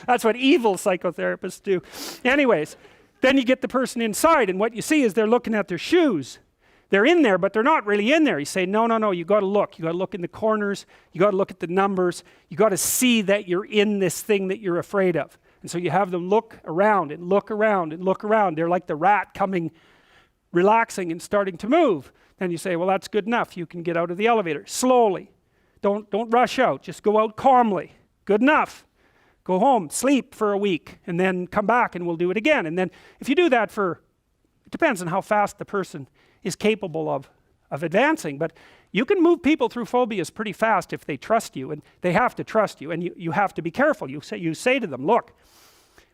That's what evil psychotherapists do. Anyways, then you get the person inside, and what you see is they're looking at their shoes. They're in there, but they're not really in there. You say, no, you got to look. You got to look in the corners. You got to look at the numbers. You got to see that you're in this thing that you're afraid of. And so you have them look around and look around and look around. They're like the rat coming, relaxing and starting to move. Then you say, well, that's good enough. You can get out of the elevator slowly. Don't rush out. Just go out calmly. Good enough. Go home, sleep for a week, and then come back and we'll do it again. And then if you do that it depends on how fast the person is capable of advancing, but you can move people through phobias pretty fast if they trust you, and they have to trust you, and you have to be careful. You say to them, look,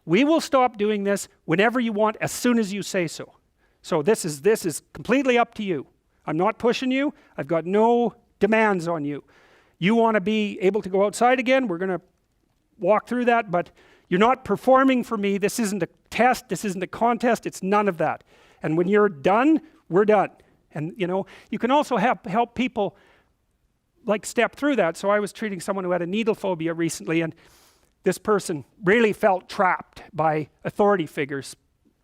we will stop doing this whenever you want, as soon as you say so. So this is completely up to you. I'm not pushing you. I've got no demands on you. You want to be able to go outside again, we're going to walk through that, but you're not performing for me. This isn't a test. This isn't a contest. It's none of that. And when you're done, we're done. And you can also help people like step through that. So I was treating someone who had a needle phobia recently, and this person really felt trapped by authority figures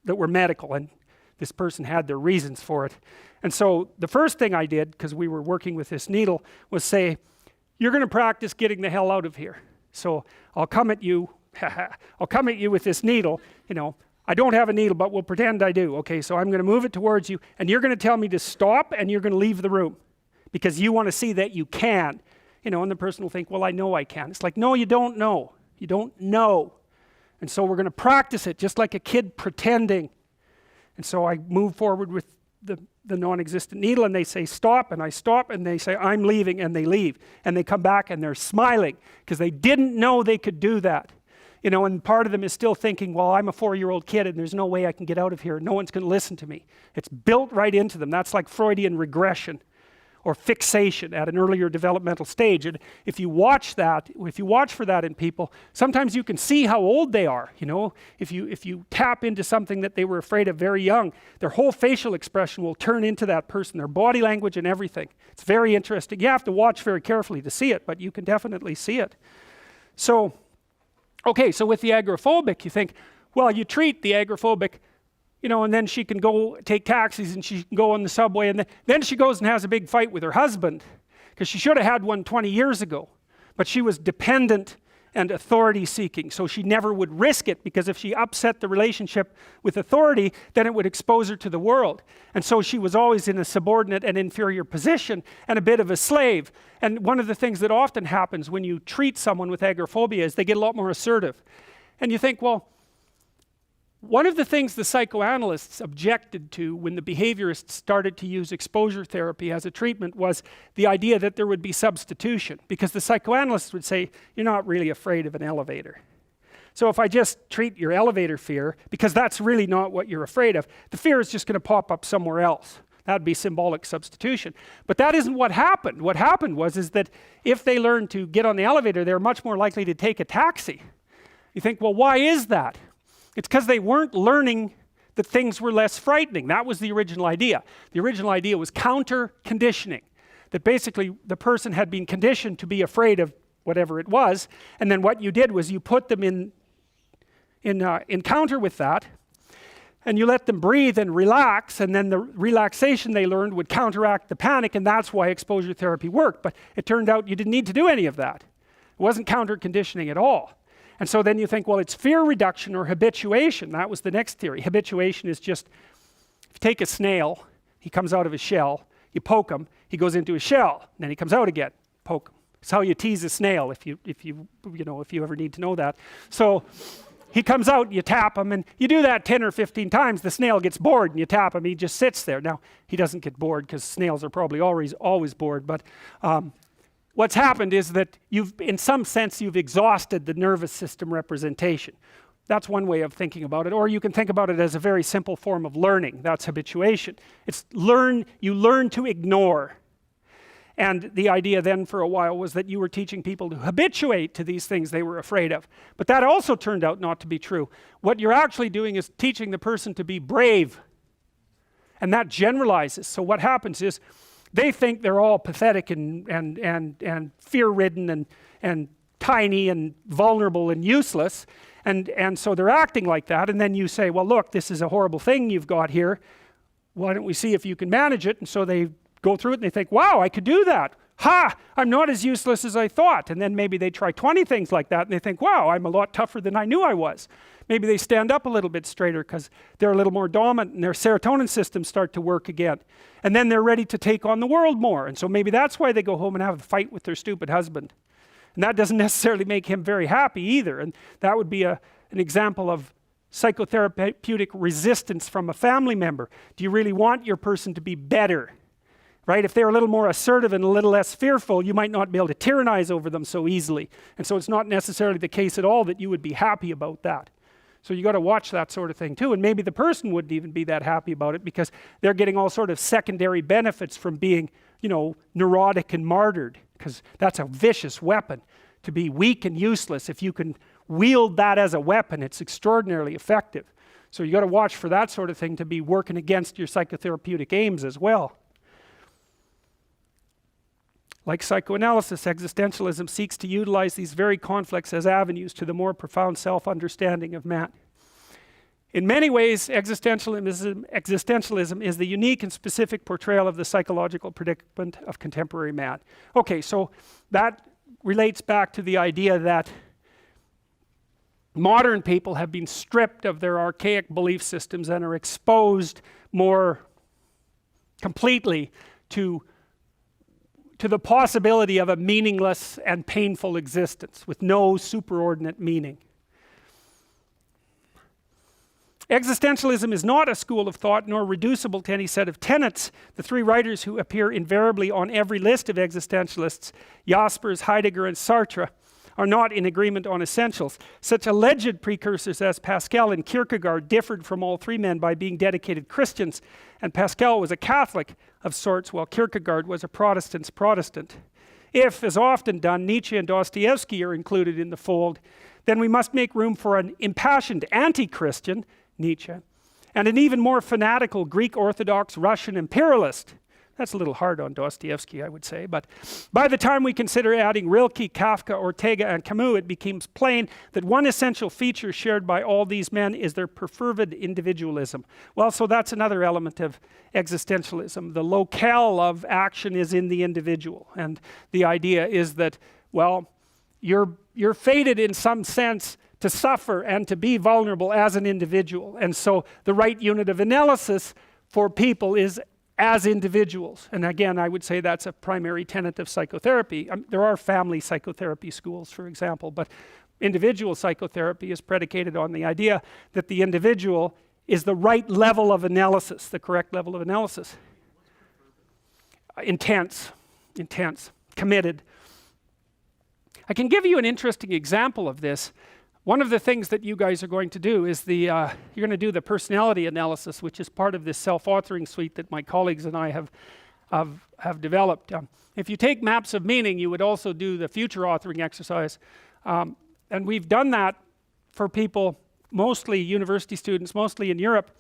that were medical, and this person had their reasons for it. And so the first thing I did, because we were working with this needle, was say, you're going to practice getting the hell out of here. So I'll come at you with this needle, I don't have a needle, but we'll pretend I do. Okay, so I'm going to move it towards you, and you're going to tell me to stop, and you're going to leave the room because you want to see that you can. And the person will think, well, I know I can. It's like, no, you don't know. You don't know. And so we're going to practice it just like a kid pretending. And so I move forward with the non-existent needle, and they say stop, and I stop, and they say I'm leaving, and they leave. And they come back, and they're smiling because they didn't know they could do that. And part of them is still thinking, well, I'm a 4-year-old kid and there's no way I can get out of here. No one's going to listen to me. It's built right into them. That's like Freudian regression or fixation at an earlier developmental stage. And if you watch for that in people, sometimes you can see how old they are. If you tap into something that they were afraid of very young, their whole facial expression will turn into that person, their body language and everything. It's very interesting. You have to watch very carefully to see it, but you can definitely see it. So with the agoraphobic, you think, well, you treat the agoraphobic, and then she can go take taxis and she can go on the subway, and then she goes and has a big fight with her husband because she should have had one 20 years ago, but she was dependent and authority seeking, so she never would risk it, because if she upset the relationship with authority, then it would expose her to the world. And so she was always in a subordinate and inferior position and a bit of a slave. And one of the things that often happens when you treat someone with agoraphobia is they get a lot more assertive. And you think, well, one of the things the psychoanalysts objected to when the behaviorists started to use exposure therapy as a treatment was the idea that there would be substitution, because the psychoanalysts would say, you're not really afraid of an elevator. So if I just treat your elevator fear, because that's really not what you're afraid of, the fear is just going to pop up somewhere else. That'd be symbolic substitution. But that isn't what happened. What happened is that if they learned to get on the elevator, they're much more likely to take a taxi. You think, well, why is that? It's because they weren't learning that things were less frightening. That was the original idea. The original idea was counter-conditioning. That basically the person had been conditioned to be afraid of whatever it was, and then what you did was you put them in encounter with that, and you let them breathe and relax, and then the relaxation they learned would counteract the panic, and that's why exposure therapy worked. But it turned out you didn't need to do any of that. It wasn't counter-conditioning at all. And so then you think, well, it's fear reduction or habituation. That was the next theory. Habituation is just, if you take a snail, he comes out of his shell, you poke him, he goes into his shell, and then he comes out again, poke him. It's how you tease a snail if you ever need to know that. So he comes out, you tap him, and you do that 10 or 15 times, the snail gets bored, and you tap him, he just sits there. Now, he doesn't get bored, because snails are probably always bored, but what's happened is that in some sense, you've exhausted the nervous system representation. That's one way of thinking about it. Or you can think about it as a very simple form of learning. That's habituation. It's you learn to ignore. And the idea then for a while was that you were teaching people to habituate to these things they were afraid of. But that also turned out not to be true. What you're actually doing is teaching the person to be brave. And that generalizes. So what happens is, they think they're all pathetic and fear-ridden and tiny and vulnerable and useless, and so they're acting like that, and then you say, well, look, this is a horrible thing you've got here. Why don't we see if you can manage it? And so they go through it and they think, wow, I could do that. Ha! I'm not as useless as I thought. And then maybe they try 20 things like that and they think, wow, I'm a lot tougher than I knew I was. Maybe they stand up a little bit straighter because they're a little more dominant and their serotonin systems start to work again. And then they're ready to take on the world more. And so maybe that's why they go home and have a fight with their stupid husband. And that doesn't necessarily make him very happy either. And that would be an example of psychotherapeutic resistance from a family member. Do you really want your person to be better? Right? If they're a little more assertive and a little less fearful, you might not be able to tyrannize over them so easily. And so it's not necessarily the case at all that you would be happy about that. So you got to watch that sort of thing too. And maybe the person wouldn't even be that happy about it because they're getting all sort of secondary benefits from being, neurotic and martyred, because that's a vicious weapon. To be weak and useless, if you can wield that as a weapon, it's extraordinarily effective. So you got to watch for that sort of thing to be working against your psychotherapeutic aims as well. Like psychoanalysis, existentialism seeks to utilize these very conflicts as avenues to the more profound self-understanding of man. In many ways, existentialism is the unique and specific portrayal of the psychological predicament of contemporary man. Okay, so that relates back to the idea that modern people have been stripped of their archaic belief systems and are exposed more completely to the possibility of a meaningless and painful existence with no superordinate meaning. Existentialism is not a school of thought nor reducible to any set of tenets. The three writers who appear invariably on every list of existentialists, Jaspers, Heidegger, and Sartre, are not in agreement on essentials. Such alleged precursors as Pascal and Kierkegaard differed from all three men by being dedicated Christians, and Pascal was a Catholic of sorts, while Kierkegaard was a Protestant's Protestant. If, as often done, Nietzsche and Dostoevsky are included in the fold, then we must make room for an impassioned anti-Christian, Nietzsche, and an even more fanatical Greek Orthodox Russian imperialist. That's a little hard on Dostoevsky, I would say, but by the time we consider adding Rilke, Kafka, Ortega, and Camus, it becomes plain that one essential feature shared by all these men is their perfervid individualism. Well, so that's another element of existentialism. The locale of action is in the individual, and the idea is that, well, you're fated in some sense to suffer and to be vulnerable as an individual, and so the right unit of analysis for people is as individuals. And again, I would say that's a primary tenet of psychotherapy. There are family psychotherapy schools, for example, but individual psychotherapy is predicated on the idea that the individual is the right level of analysis, the correct level of analysis. Intense, committed. I can give you an interesting example of this. one of the things that you guys are going to do is you're going to do the personality analysis, which is part of this self-authoring suite that my colleagues and I have developed. If you take maps of meaning, you would also do the future authoring exercise. And we've done that for people, mostly university students, mostly in Europe.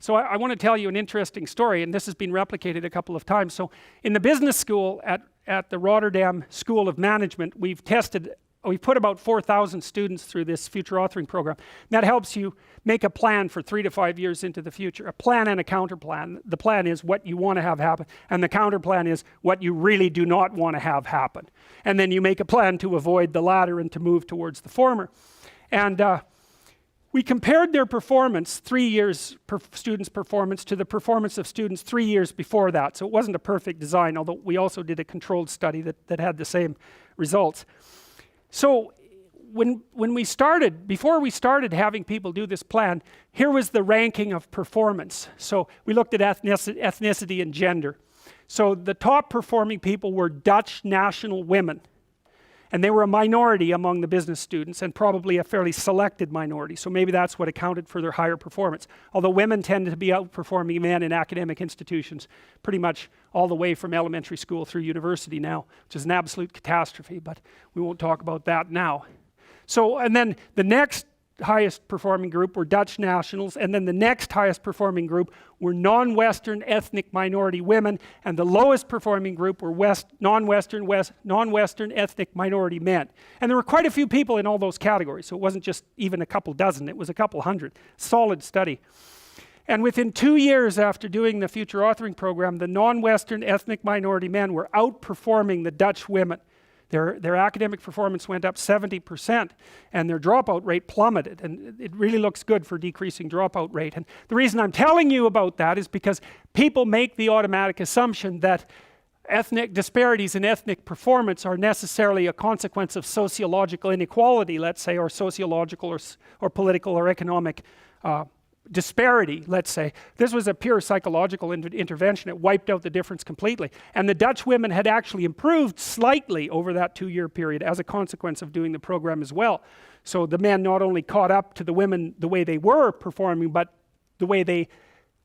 So I want to tell you an interesting story, and this has been replicated a couple of times. So in the business school at the Rotterdam School of Management, we've put about 4,000 students through this future authoring program. That helps you make a plan for 3 to 5 years into the future, a plan and a counter plan. The plan is what you want to have happen, and the counter plan is what you really do not want to have happen. And then you make a plan to avoid the latter and to move towards the former. And we compared their performance, 3 years students' performance, to the performance of students 3 years before that. So it wasn't a perfect design, although we also did a controlled study that had the same results. So when we started, before we started having people do this plan, here was the ranking of performance. So we looked at ethnicity and gender. So the top performing people were Dutch national women. And they were a minority among the business students, and probably a fairly selected minority. So maybe that's what accounted for their higher performance. Although women tend to be outperforming men in academic institutions pretty much all the way from elementary school through university now, which is an absolute catastrophe, but we won't talk about that now. So, and then the next highest performing group were Dutch nationals, and then the next highest performing group were non-Western ethnic minority women, and the lowest performing group were non-Western ethnic minority men. And there were quite a few people in all those categories, so it wasn't just even a couple dozen, it was a couple hundred. Solid study. And within 2 years after doing the future authoring program, the non-Western ethnic minority men were outperforming the Dutch women. Their academic performance went up 70%, and their dropout rate plummeted, and it really looks good for decreasing dropout rate. And the reason I'm telling you about that is because people make the automatic assumption that ethnic disparities in ethnic performance are necessarily a consequence of sociological inequality, let's say, or sociological or political or economic disparity, let's say. This was a pure psychological intervention. It wiped out the difference completely. And the Dutch women had actually improved slightly over that 2-year period as a consequence of doing the program as well. So the men not only caught up to the women the way they were performing, but the way they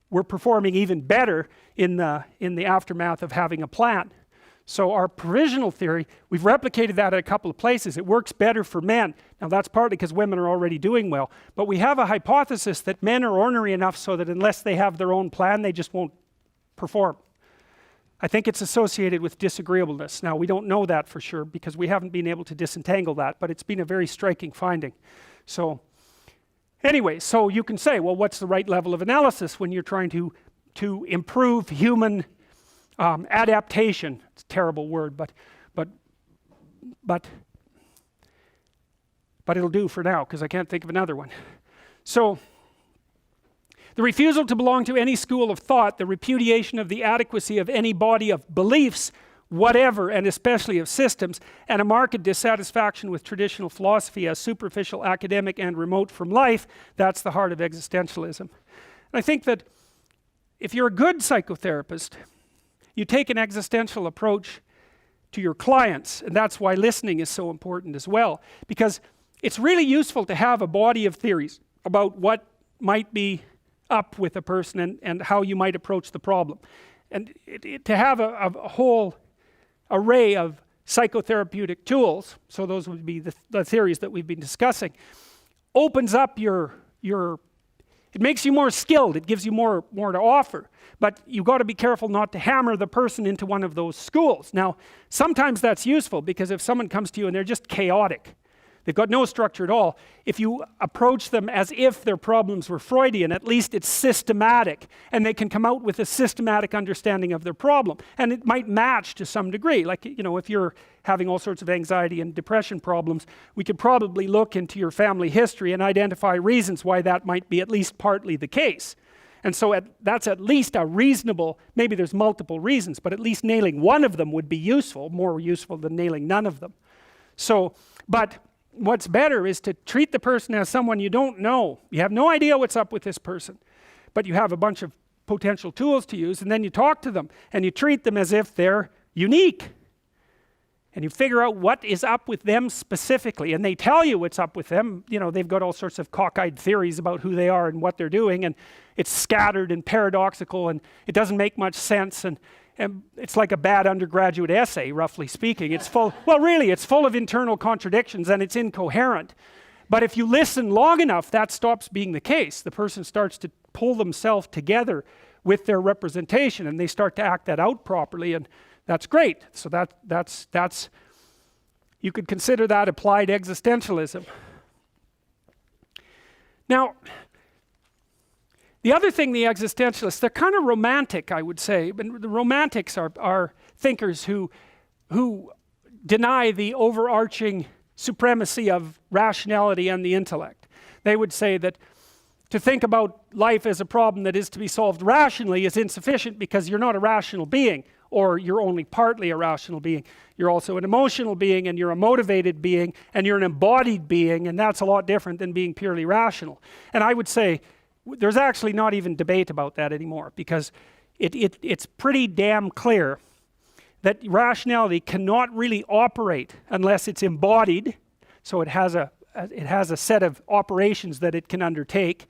were performing even better in the aftermath of having a plan. So our provisional theory, we've replicated that at a couple of places. It works better for men. Now that's partly because women are already doing well. But we have a hypothesis that men are ornery enough so that unless they have their own plan, they just won't perform. I think it's associated with disagreeableness. Now we don't know that for sure because we haven't been able to disentangle that, but it's been a very striking finding. So anyway, so you can say, well, what's the right level of analysis when you're trying to improve human adaptation? It's a terrible word, but it'll do for now because I can't think of another one. So the refusal to belong to any school of thought, the repudiation of the adequacy of any body of beliefs, whatever, and especially of systems, and a marked dissatisfaction with traditional philosophy as superficial, academic, and remote from life, that's the heart of existentialism. And I think that if you're a good psychotherapist, you take an existential approach to your clients, and that's why listening is so important as well, because it's really useful to have a body of theories about what might be up with a person and how you might approach the problem. And to have a whole array of psychotherapeutic tools, so those would be the theories that we've been discussing, opens up it makes you more skilled, it gives you more to offer. But you've got to be careful not to hammer the person into one of those schools. Now, sometimes that's useful because if someone comes to you and they're just chaotic, they've got no structure at all, if you approach them as if their problems were Freudian, at least it's systematic, and they can come out with a systematic understanding of their problem. And it might match to some degree. Like, you know, if you're having all sorts of anxiety and depression problems, we could probably look into your family history and identify reasons why that might be at least partly the case. And so that's at least a reasonable, maybe there's multiple reasons, but at least nailing one of them would be useful, more useful than nailing none of them. So, but what's better is to treat the person as someone you don't know. You have no idea what's up with this person, but you have a bunch of potential tools to use, and then you talk to them, and you treat them as if they're unique. and you figure out what is up with them specifically, and they tell you what's up with them. You know, they've got all sorts of cockeyed theories about who they are and what they're doing, and it's scattered and paradoxical, and it doesn't make much sense, and it's like a bad undergraduate essay, roughly speaking. It's full, well, really, it's full of internal contradictions, and it's incoherent. But if you listen long enough, that stops being the case. The person starts to pull themselves together with their representation, and they start to act that out properly, and that's great. So that's you could consider that applied existentialism. Now, the other thing, the existentialists, they're kind of romantic, I would say. But the romantics are thinkers who deny the overarching supremacy of rationality and the intellect. They would say that to think about life as a problem that is to be solved rationally is insufficient because you're not a rational being, or you're only partly a rational being. You're also an emotional being, and you're a motivated being, and you're an embodied being, and that's a lot different than being purely rational. And I would say there's actually not even debate about that anymore, because it's pretty damn clear that rationality cannot really operate unless it's embodied, so it has a set of operations that it can undertake,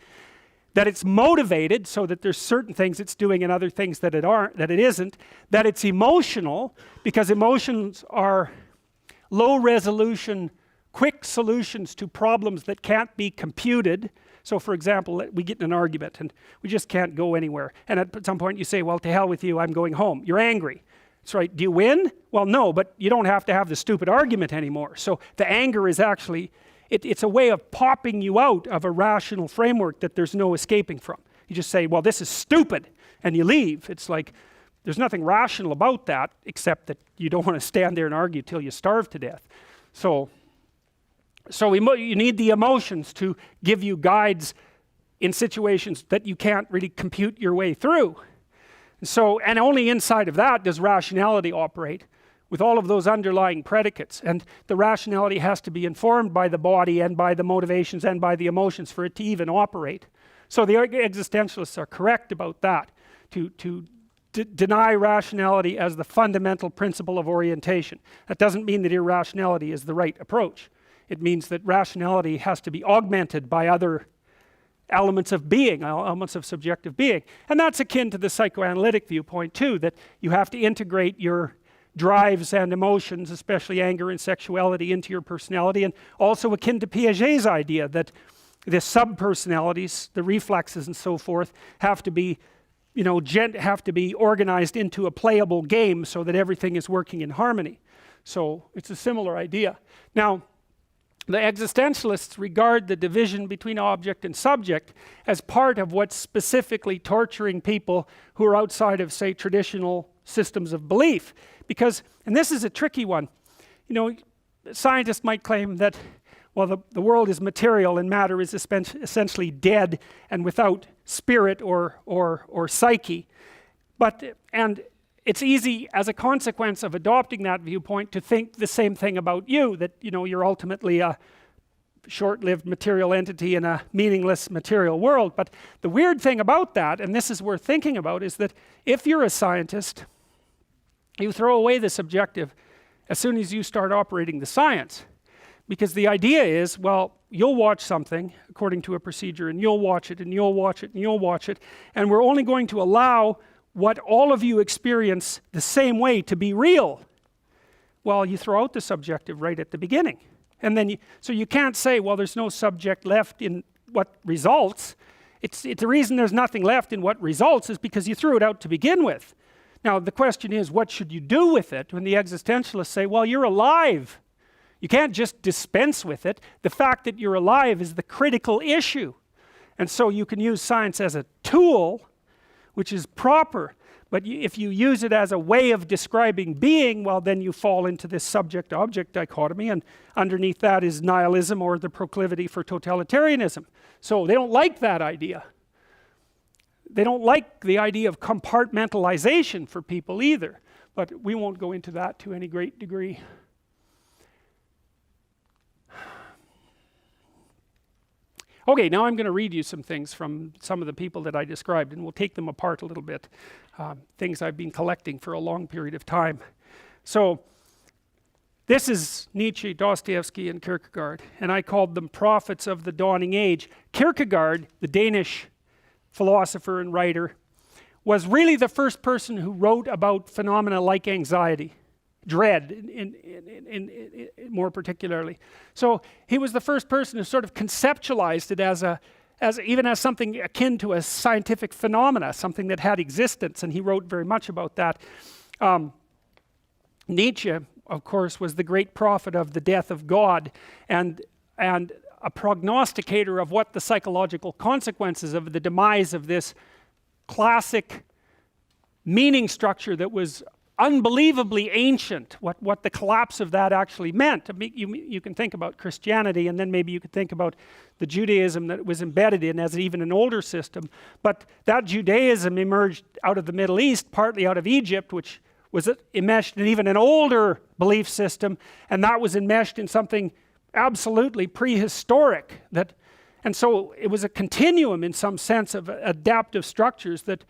that it's motivated so that there's certain things it's doing and other things that it isn't, that it's emotional because emotions are low resolution, quick solutions to problems that can't be computed. So for example, we get in an argument and we just can't go anywhere, and at some point you say, well, to hell with you, I'm going home. You're angry. That's right. Do you win? Well, no, but you don't have to have the stupid argument anymore. So the anger is actually, it's a way of popping you out of a rational framework that there's no escaping from. You just say, well, this is stupid, and you leave. It's like, there's nothing rational about that, except that you don't want to stand there and argue till you starve to death. So you need the emotions to give you guides in situations that you can't really compute your way through. And only inside of that does rationality operate, with all of those underlying predicates. And the rationality has to be informed by the body and by the motivations and by the emotions for it to even operate. So the existentialists are correct about that, to deny rationality as the fundamental principle of orientation. That doesn't mean that irrationality is the right approach. It means that rationality has to be augmented by other elements of being, elements of subjective being. And that's akin to the psychoanalytic viewpoint too, that you have to integrate your drives and emotions, especially anger and sexuality, into your personality, and also akin to Piaget's idea that the sub-personalities, the reflexes and so forth, have to be organized into a playable game so that everything is working in harmony. So it's a similar idea. Now, the existentialists regard the division between object and subject as part of what's specifically torturing people who are outside of, say, traditional systems of belief. Because, and this is a tricky one, scientists might claim that, well, the world is material and matter is essentially dead and without spirit or psyche. And it's easy, as a consequence of adopting that viewpoint, to think the same thing about you, that you're ultimately a short-lived material entity in a meaningless material world. But the weird thing about that, and this is worth thinking about, is that if you're a scientist, you throw away the subjective as soon as you start operating the science. Because the idea is, well, you'll watch something according to a procedure, and you'll watch it, and you'll watch it, and you'll watch it, and we're only going to allow what all of you experience the same way to be real. Well, you throw out the subjective right at the beginning. And then so you can't say, well, there's no subject left in what results. It's the reason there's nothing left in what results is because you threw it out to begin with. Now, the question is, what should you do with it? When the existentialists say, well, you're alive. You can't just dispense with it. The fact that you're alive is the critical issue. And so you can use science as a tool, which is proper, but if you use it as a way of describing being, well, then you fall into this subject-object dichotomy, and underneath that is nihilism or the proclivity for totalitarianism. So they don't like that idea. They don't like the idea of compartmentalization for people either, but we won't go into that to any great degree. Okay, now I'm going to read you some things from some of the people that I described, and we'll take them apart a little bit. Things I've been collecting for a long period of time. So, This is Nietzsche, Dostoevsky, and Kierkegaard, and I called them prophets of the dawning age. Kierkegaard, the Danish philosopher and writer, was really the first person who wrote about phenomena like anxiety, dread in more particularly. So he was the first person who sort of conceptualized it as even as something akin to a scientific phenomena, something that had existence, and he wrote very much about that. Nietzsche, of course, was the great prophet of the death of God, and a prognosticator of what the psychological consequences of the demise of this classic meaning structure that was unbelievably ancient, what the collapse of that actually meant. I mean, you can think about Christianity, and then maybe you could think about the Judaism that it was embedded in as even an older system. But that Judaism emerged out of the Middle East, partly out of Egypt, which was enmeshed in even an older belief system, and that was enmeshed in something absolutely prehistoric. And so it was a continuum in some sense of adaptive structures that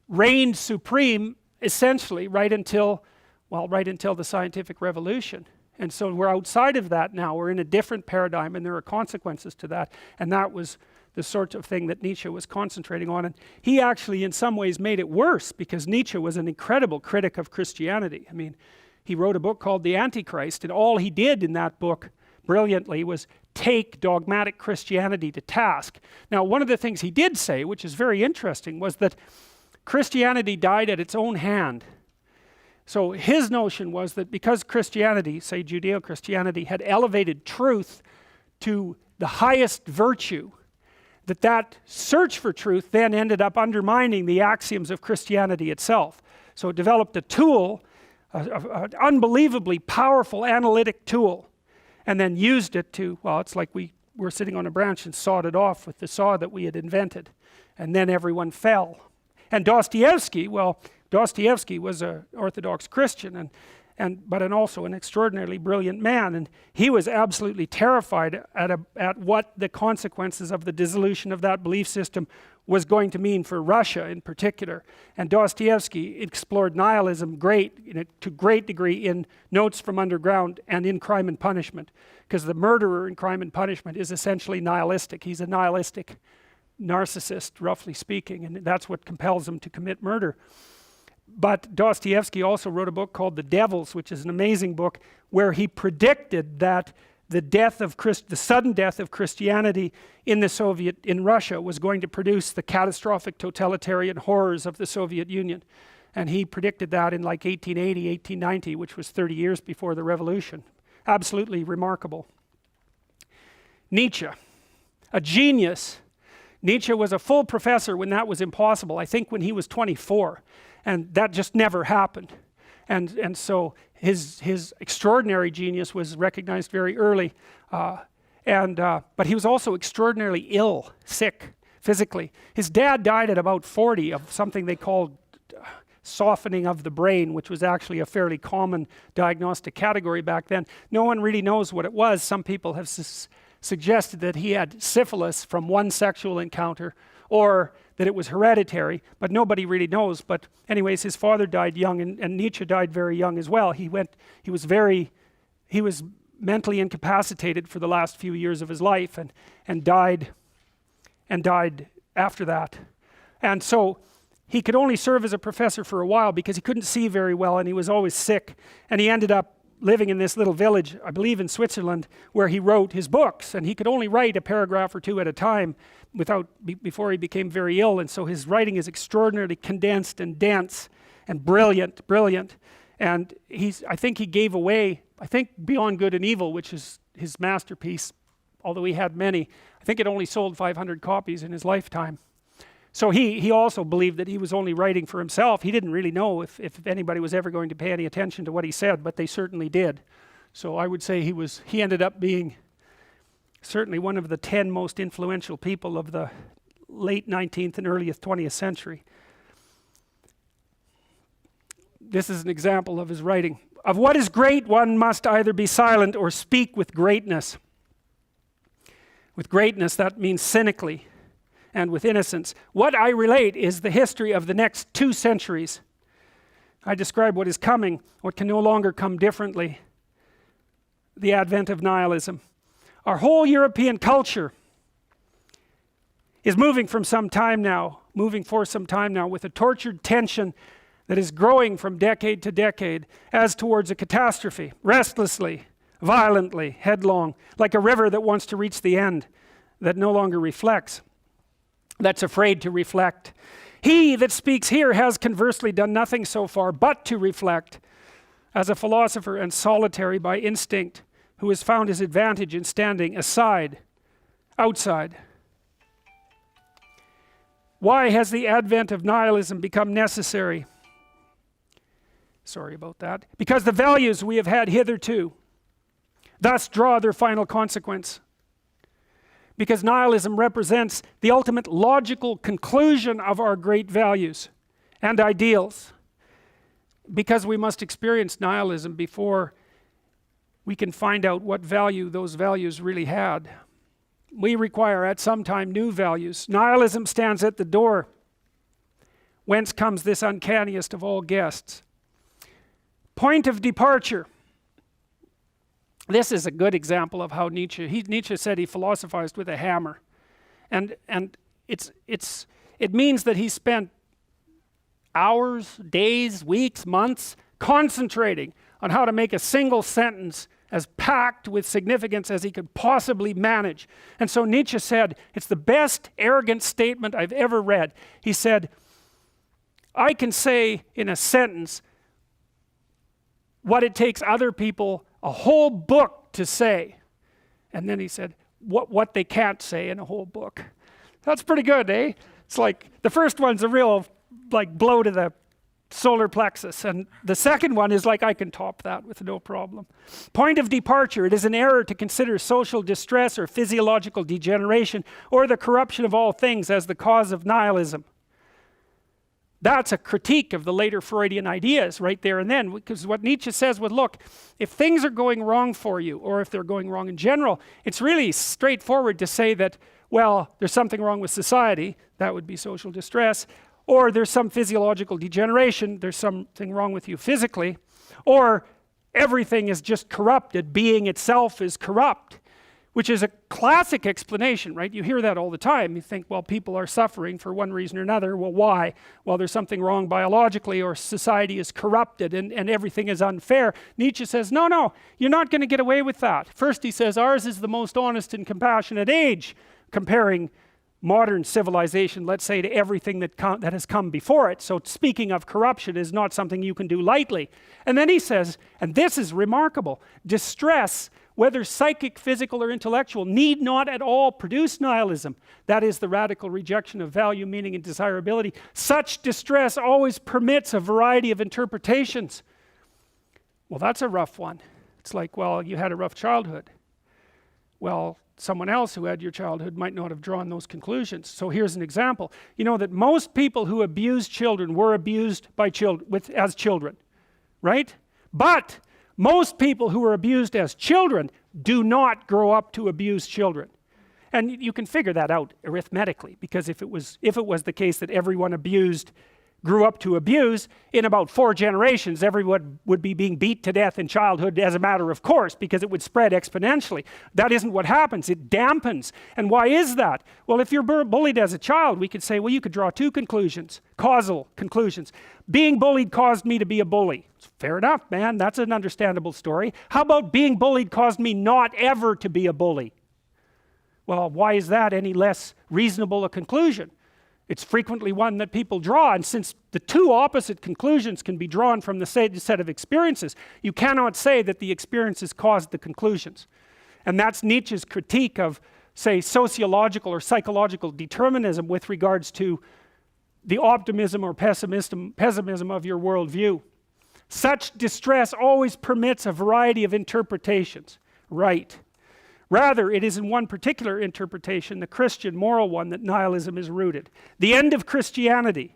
reigned supreme essentially right until the scientific revolution. And so we're outside of that now. We're in a different paradigm, and there are consequences to that. And that was the sort of thing that Nietzsche was concentrating on. And he actually in some ways made it worse, because Nietzsche was an incredible critic of Christianity. I mean, he wrote a book called The Antichrist, and all he did in that book brilliantly was take dogmatic Christianity to task. Now, one of the things he did say, which is very interesting, was that Christianity died at its own hand. So his notion was that because Christianity, say Judeo-Christianity, had elevated truth to the highest virtue, that search for truth then ended up undermining the axioms of Christianity itself. So it developed a tool, an unbelievably powerful analytic tool, and then used it to, well, it's like we were sitting on a branch and sawed it off with the saw that we had invented, and then everyone fell. And Dostoevsky was an Orthodox Christian, but also an extraordinarily brilliant man, and he was absolutely terrified at what the consequences of the dissolution of that belief system was going to mean for Russia in particular. And Dostoevsky explored nihilism to great degree in Notes from Underground and in Crime and Punishment, because the murderer in Crime and Punishment is essentially nihilistic. He's a nihilistic narcissist, roughly speaking, and that's what compels him to commit murder. But Dostoevsky also wrote a book called The Devils, which is an amazing book, where he predicted that the sudden death of Christianity in Russia was going to produce the catastrophic totalitarian horrors of the Soviet Union. And he predicted that in like 1880, 1890, which was 30 years before the revolution. Absolutely remarkable. Nietzsche, a genius. Nietzsche was a full professor when that was impossible, I think when he was 24, and that just never happened. And so his extraordinary genius was recognized very early, but he was also extraordinarily ill, sick, physically. His dad died at about 40 of something they called softening of the brain, which was actually a fairly common diagnostic category back then. No one really knows what it was. Some people have suggested that he had syphilis from one sexual encounter, or that it was hereditary, but nobody really knows. But anyways, his father died young, and Nietzsche died very young as well. He was mentally incapacitated for the last few years of his life, and died after that. And so he could only serve as a professor for a while because he couldn't see very well, and he was always sick, and he ended up living in this little village, I believe in Switzerland, where he wrote his books, and he could only write a paragraph or two at a time before he became very ill. And so his writing is extraordinarily condensed and dense and brilliant. And I think he gave away, Beyond Good and Evil, which is his masterpiece, although he had many, I think it only sold 500 copies in his lifetime. So he also believed that he was only writing for himself. He didn't really know if anybody was ever going to pay any attention to what he said, but they certainly did. So I would say he ended up being certainly one of the 10 most influential people of the late 19th and earliest 20th century. This is an example of his writing. Of what is great, one must either be silent or speak with greatness. With greatness, that means cynically, and with innocence. What I relate is the history of the next 2 centuries. I describe what is coming, what can no longer come differently. the advent of nihilism. Our whole European culture is moving for some time now with a tortured tension that is growing from decade to decade as towards a catastrophe, restlessly, violently, headlong, like a river that wants to reach the end, that no longer reflects, that's afraid to reflect. He that speaks here has conversely done nothing so far but to reflect, as a philosopher and solitary by instinct, who has found his advantage in standing aside, outside. Why has the advent of nihilism become necessary? Sorry about that. Because the values we have had hitherto thus draw their final consequence. Because nihilism represents the ultimate logical conclusion of our great values and ideals. Because we must experience nihilism before we can find out what value those values really had. We require at some time new values. Nihilism stands at the door, whence comes this uncanniest of all guests. Point of departure. This is a good example of how Nietzsche said he philosophized with a hammer. And it means that he spent hours, days, weeks, months concentrating on how to make a single sentence as packed with significance as he could possibly manage. And so Nietzsche said, it's the best arrogant statement I've ever read. He said, I can say in a sentence what it takes other people a whole book to say. And then he said, what they can't say in a whole book. That's pretty good, eh? It's like, the first one's a real blow to the solar plexus, and the second one is like, I can top that with no problem. Point of departure. It is an error to consider social distress or physiological degeneration or the corruption of all things as the cause of nihilism. That's a critique of the later Freudian ideas right there and then, because what Nietzsche says was, look, if things are going wrong for you, or if they're going wrong in general, it's really straightforward to say that, well, there's something wrong with society, that would be social distress, or there's some physiological degeneration, there's something wrong with you physically, or everything is just corrupted, being itself is corrupt, which is a classic explanation, right? You hear that all the time. You think, well, people are suffering for one reason or another. Well, why? Well, there's something wrong biologically, or society is corrupted and everything is unfair. Nietzsche says, no, you're not going to get away with that. First, he says, ours is the most honest and compassionate age, comparing modern civilization, let's say, to everything that has come before it. So speaking of corruption is not something you can do lightly. And then he says, and this is remarkable, distress, whether psychic, physical, or intellectual, need not at all produce nihilism. That is the radical rejection of value, meaning, and desirability. Such distress always permits a variety of interpretations. Well, that's a rough one. It's like, well, you had a rough childhood. Well, someone else who had your childhood might not have drawn those conclusions. So here's an example. You know that most people who abuse children were abused by as children, right? But most people who were abused as children do not grow up to abuse children. And you can figure that out arithmetically, because if it was the case that everyone abused grew up to abuse, in about 4 generations everyone would be being beat to death in childhood as a matter of course, because it would spread exponentially. That isn't what happens. It dampens. And why is that? Well, if you're bullied as a child, we could say, well, you could draw 2 conclusions, causal conclusions. Being bullied caused me to be a bully. Fair enough, man. That's an understandable story. How about being bullied caused me not ever to be a bully? Well, why is that any less reasonable a conclusion? It's frequently one that people draw, and since the 2 opposite conclusions can be drawn from the same set of experiences, you cannot say that the experiences caused the conclusions. And that's Nietzsche's critique of, say, sociological or psychological determinism with regards to the optimism or pessimism of your worldview. Such distress always permits a variety of interpretations. Right. Rather, it is in one particular interpretation, the Christian moral one, that nihilism is rooted. The end of Christianity,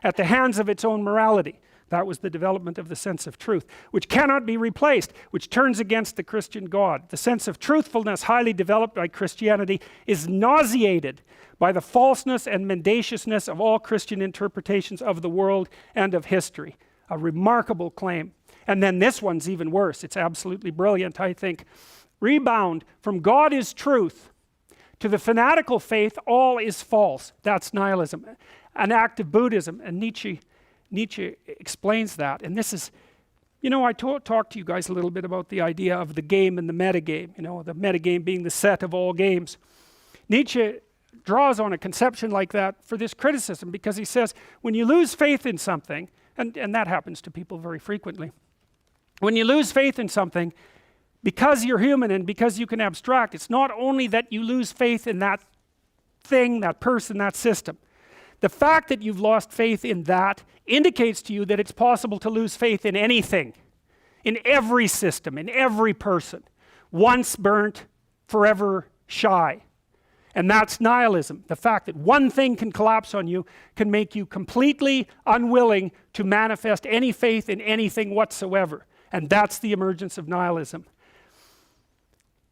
at the hands of its own morality, that was the development of the sense of truth, which cannot be replaced, which turns against the Christian God. The sense of truthfulness, highly developed by Christianity, is nauseated by the falseness and mendaciousness of all Christian interpretations of the world and of history. A remarkable claim. And then this one's even worse. It's absolutely brilliant, I think. Rebound from God is truth to the fanatical faith, all is false. That's nihilism, an act of Buddhism. And Nietzsche explains that. And this is, you know, I talked to you guys a little bit about the idea of the game and the metagame, you know, the metagame being the set of all games. Nietzsche draws on a conception like that for this criticism, because he says when you lose faith in something, and that happens to people very frequently, when you lose faith in something, because you're human and because you can abstract, it's not only that you lose faith in that thing, that person, that system. The fact that you've lost faith in that indicates to you that it's possible to lose faith in anything, in every system, in every person. Once burnt, forever shy. And that's nihilism. The fact that one thing can collapse on you can make you completely unwilling to manifest any faith in anything whatsoever. And that's the emergence of nihilism.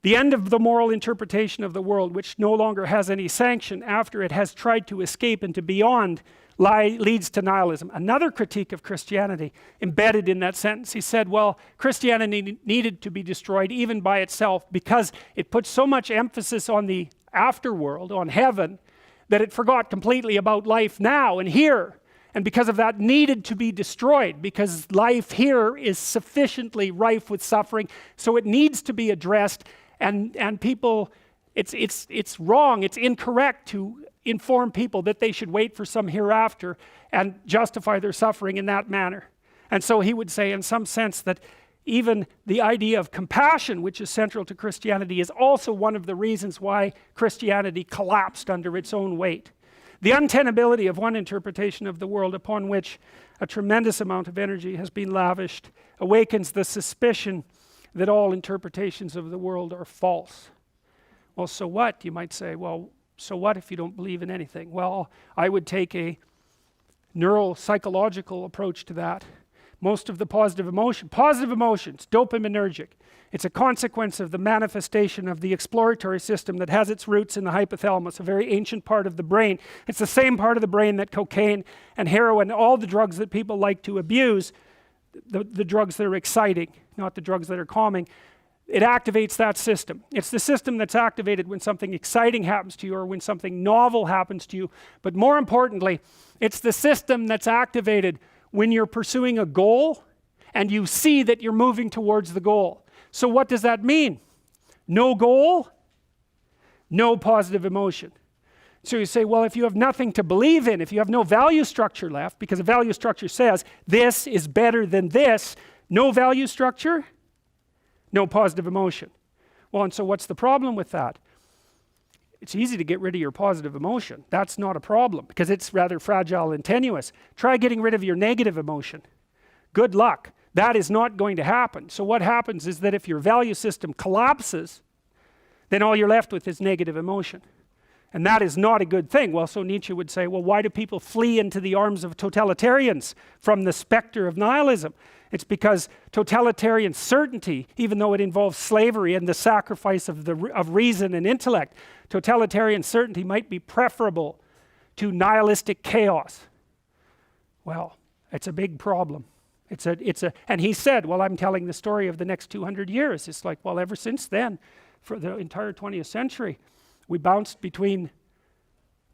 The end of the moral interpretation of the world, which no longer has any sanction after it has tried to escape into beyond, leads to nihilism. Another critique of Christianity embedded in that sentence, he said, well, Christianity needed to be destroyed even by itself because it put so much emphasis on the afterworld, on heaven, that it forgot completely about life now and here. And because of that, needed to be destroyed, because life here is sufficiently rife with suffering, so it needs to be addressed. And people, it's wrong, it's incorrect to inform people that they should wait for some hereafter and justify their suffering in that manner. And so he would say in some sense that even the idea of compassion, which is central to Christianity, is also one of the reasons why Christianity collapsed under its own weight. The untenability of one interpretation of the world upon which a tremendous amount of energy has been lavished awakens the suspicion that all interpretations of the world are false. Well, so what? You might say, well, so what if you don't believe in anything? Well, I would take a neuropsychological approach to that. Most of the positive emotions, dopaminergic. It's a consequence of the manifestation of the exploratory system that has its roots in the hypothalamus, a very ancient part of the brain. It's the same part of the brain that cocaine and heroin, all the drugs that people like to abuse, the drugs that are exciting, not the drugs that are calming, it activates that system. It's the system that's activated when something exciting happens to you or when something novel happens to you. But more importantly, it's the system that's activated when you're pursuing a goal and you see that you're moving towards the goal. So what does that mean? No goal, no positive emotion. So you say, well, if you have nothing to believe in, if you have no value structure left, because a value structure says this is better than this, no value structure, no positive emotion. Well, and so what's the problem with that? It's easy to get rid of your positive emotion. That's not a problem because it's rather fragile and tenuous. Try getting rid of your negative emotion. Good luck. That is not going to happen. So what happens is that if your value system collapses, then all you're left with is negative emotion. And that is not a good thing. Well, so Nietzsche would say, well, why do people flee into the arms of totalitarians from the specter of nihilism? It's because totalitarian certainty, even though it involves slavery and the sacrifice of reason and intellect, totalitarian certainty might be preferable to nihilistic chaos. Well, it's a big problem. And he said, well, I'm telling the story of the next 200 years. It's like, well, ever since then, for the entire 20th century, we bounced between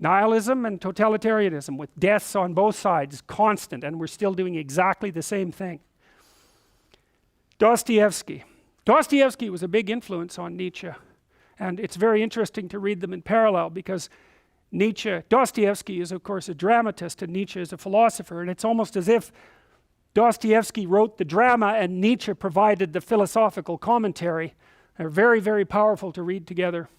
nihilism and totalitarianism with deaths on both sides, constant, and we're still doing exactly the same thing. Dostoevsky was a big influence on Nietzsche, and it's very interesting to read them in parallel because Dostoevsky is of course a dramatist and Nietzsche is a philosopher, and it's almost as if Dostoevsky wrote the drama and Nietzsche provided the philosophical commentary. They're very, very powerful to read together.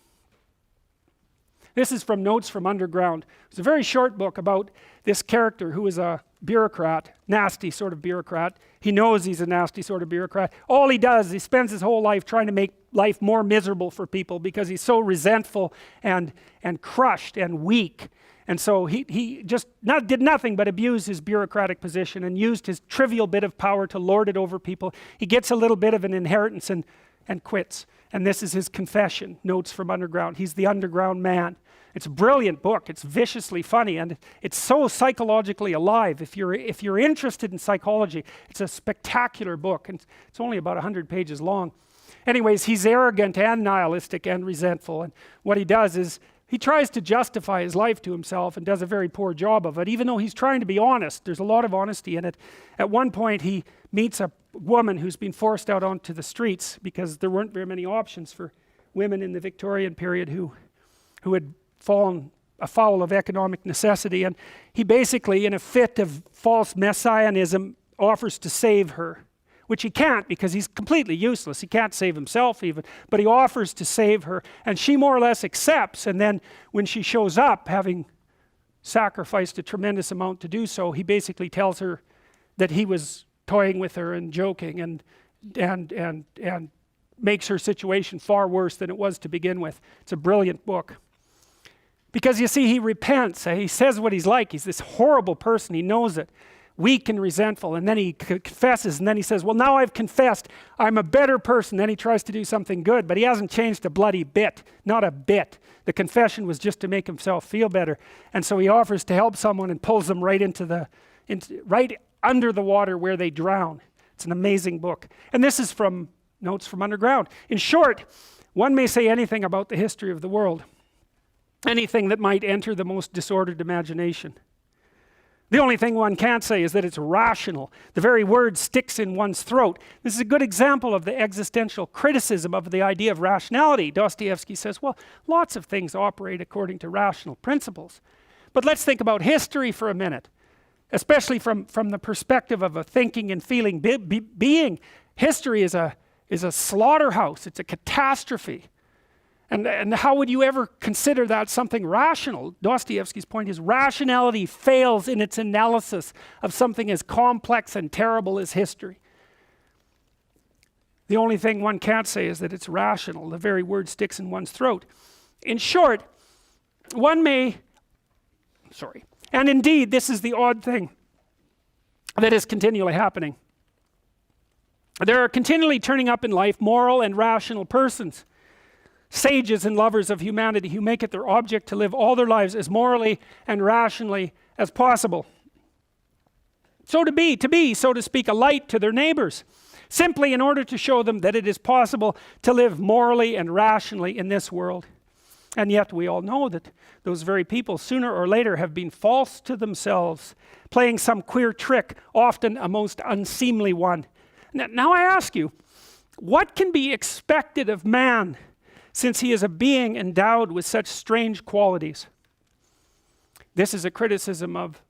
This is from Notes from Underground. It's a very short book about this character who is a bureaucrat, nasty sort of bureaucrat. He knows he's a nasty sort of bureaucrat. All he does, he spends his whole life trying to make life more miserable for people because he's so resentful and crushed and weak. And so he just did nothing but abuse his bureaucratic position and used his trivial bit of power to lord it over people. He gets a little bit of an inheritance and quits. And this is his confession, Notes from Underground. He's the underground man. It's a brilliant book. It's viciously funny, and it's so psychologically alive. If you're interested in psychology, it's a spectacular book, and it's only about 100 pages long. Anyways, he's arrogant and nihilistic and resentful, and what he does is he tries to justify his life to himself and does a very poor job of it, even though he's trying to be honest. There's a lot of honesty in it. At one point, he meets a woman who's been forced out onto the streets because there weren't very many options for women in the Victorian period who had fallen afoul of economic necessity, and he basically, in a fit of false messianism, offers to save her, which he can't because he's completely useless. He can't save himself even, but he offers to save her, and she more or less accepts. And then when she shows up, having sacrificed a tremendous amount to do so, he basically tells her that he was toying with her and joking, and makes her situation far worse than it was to begin with. It's a brilliant book. Because you see, he repents. He says what he's like. He's this horrible person. He knows it. Weak and resentful. And then he confesses. And then he says, well, now I've confessed. I'm a better person. Then he tries to do something good. But he hasn't changed a bloody bit. Not a bit. The confession was just to make himself feel better. And so he offers to help someone and pulls them right right under the water where they drown. It's an amazing book. And this is from Notes from Underground. In short, one may say anything about the history of the world. Anything that might enter the most disordered imagination. The only thing one can't say is that it's rational. The very word sticks in one's throat. This is a good example of the existential criticism of the idea of rationality. Dostoevsky says, well, lots of things operate according to rational principles. But let's think about history for a minute, especially from the perspective of a thinking and feeling being. History is a slaughterhouse. It's a catastrophe. And how would you ever consider that something rational? Dostoevsky's point is rationality fails in its analysis of something as complex and terrible as history. The only thing one can't say is that it's rational. The very word sticks in one's throat. In short, and indeed, this is the odd thing that is continually happening. There are continually turning up in life moral and rational persons, sages and lovers of humanity who make it their object to live all their lives as morally and rationally as possible. So to be, so to speak, a light to their neighbors, simply in order to show them that it is possible to live morally and rationally in this world. And yet we all know that those very people sooner or later have been false to themselves, playing some queer trick, often a most unseemly one. Now I ask you, what can be expected of man since he is a being endowed with such strange qualities? This is a criticism of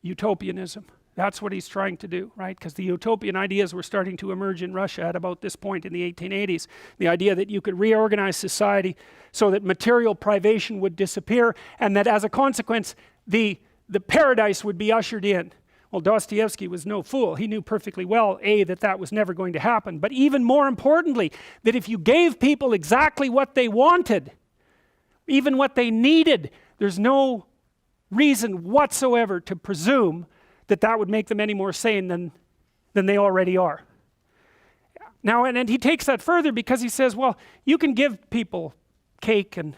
utopianism. That's what he's trying to do, right? Because the utopian ideas were starting to emerge in Russia at about this point in the 1880s. The idea that you could reorganize society so that material privation would disappear, and that as a consequence, the paradise would be ushered in. Well, Dostoevsky was no fool. He knew perfectly well, that was never going to happen. But even more importantly, that if you gave people exactly what they wanted, even what they needed, there's no reason whatsoever to presume that that would make them any more sane than they already are. Now, and he takes that further because he says, well, you can give people cake and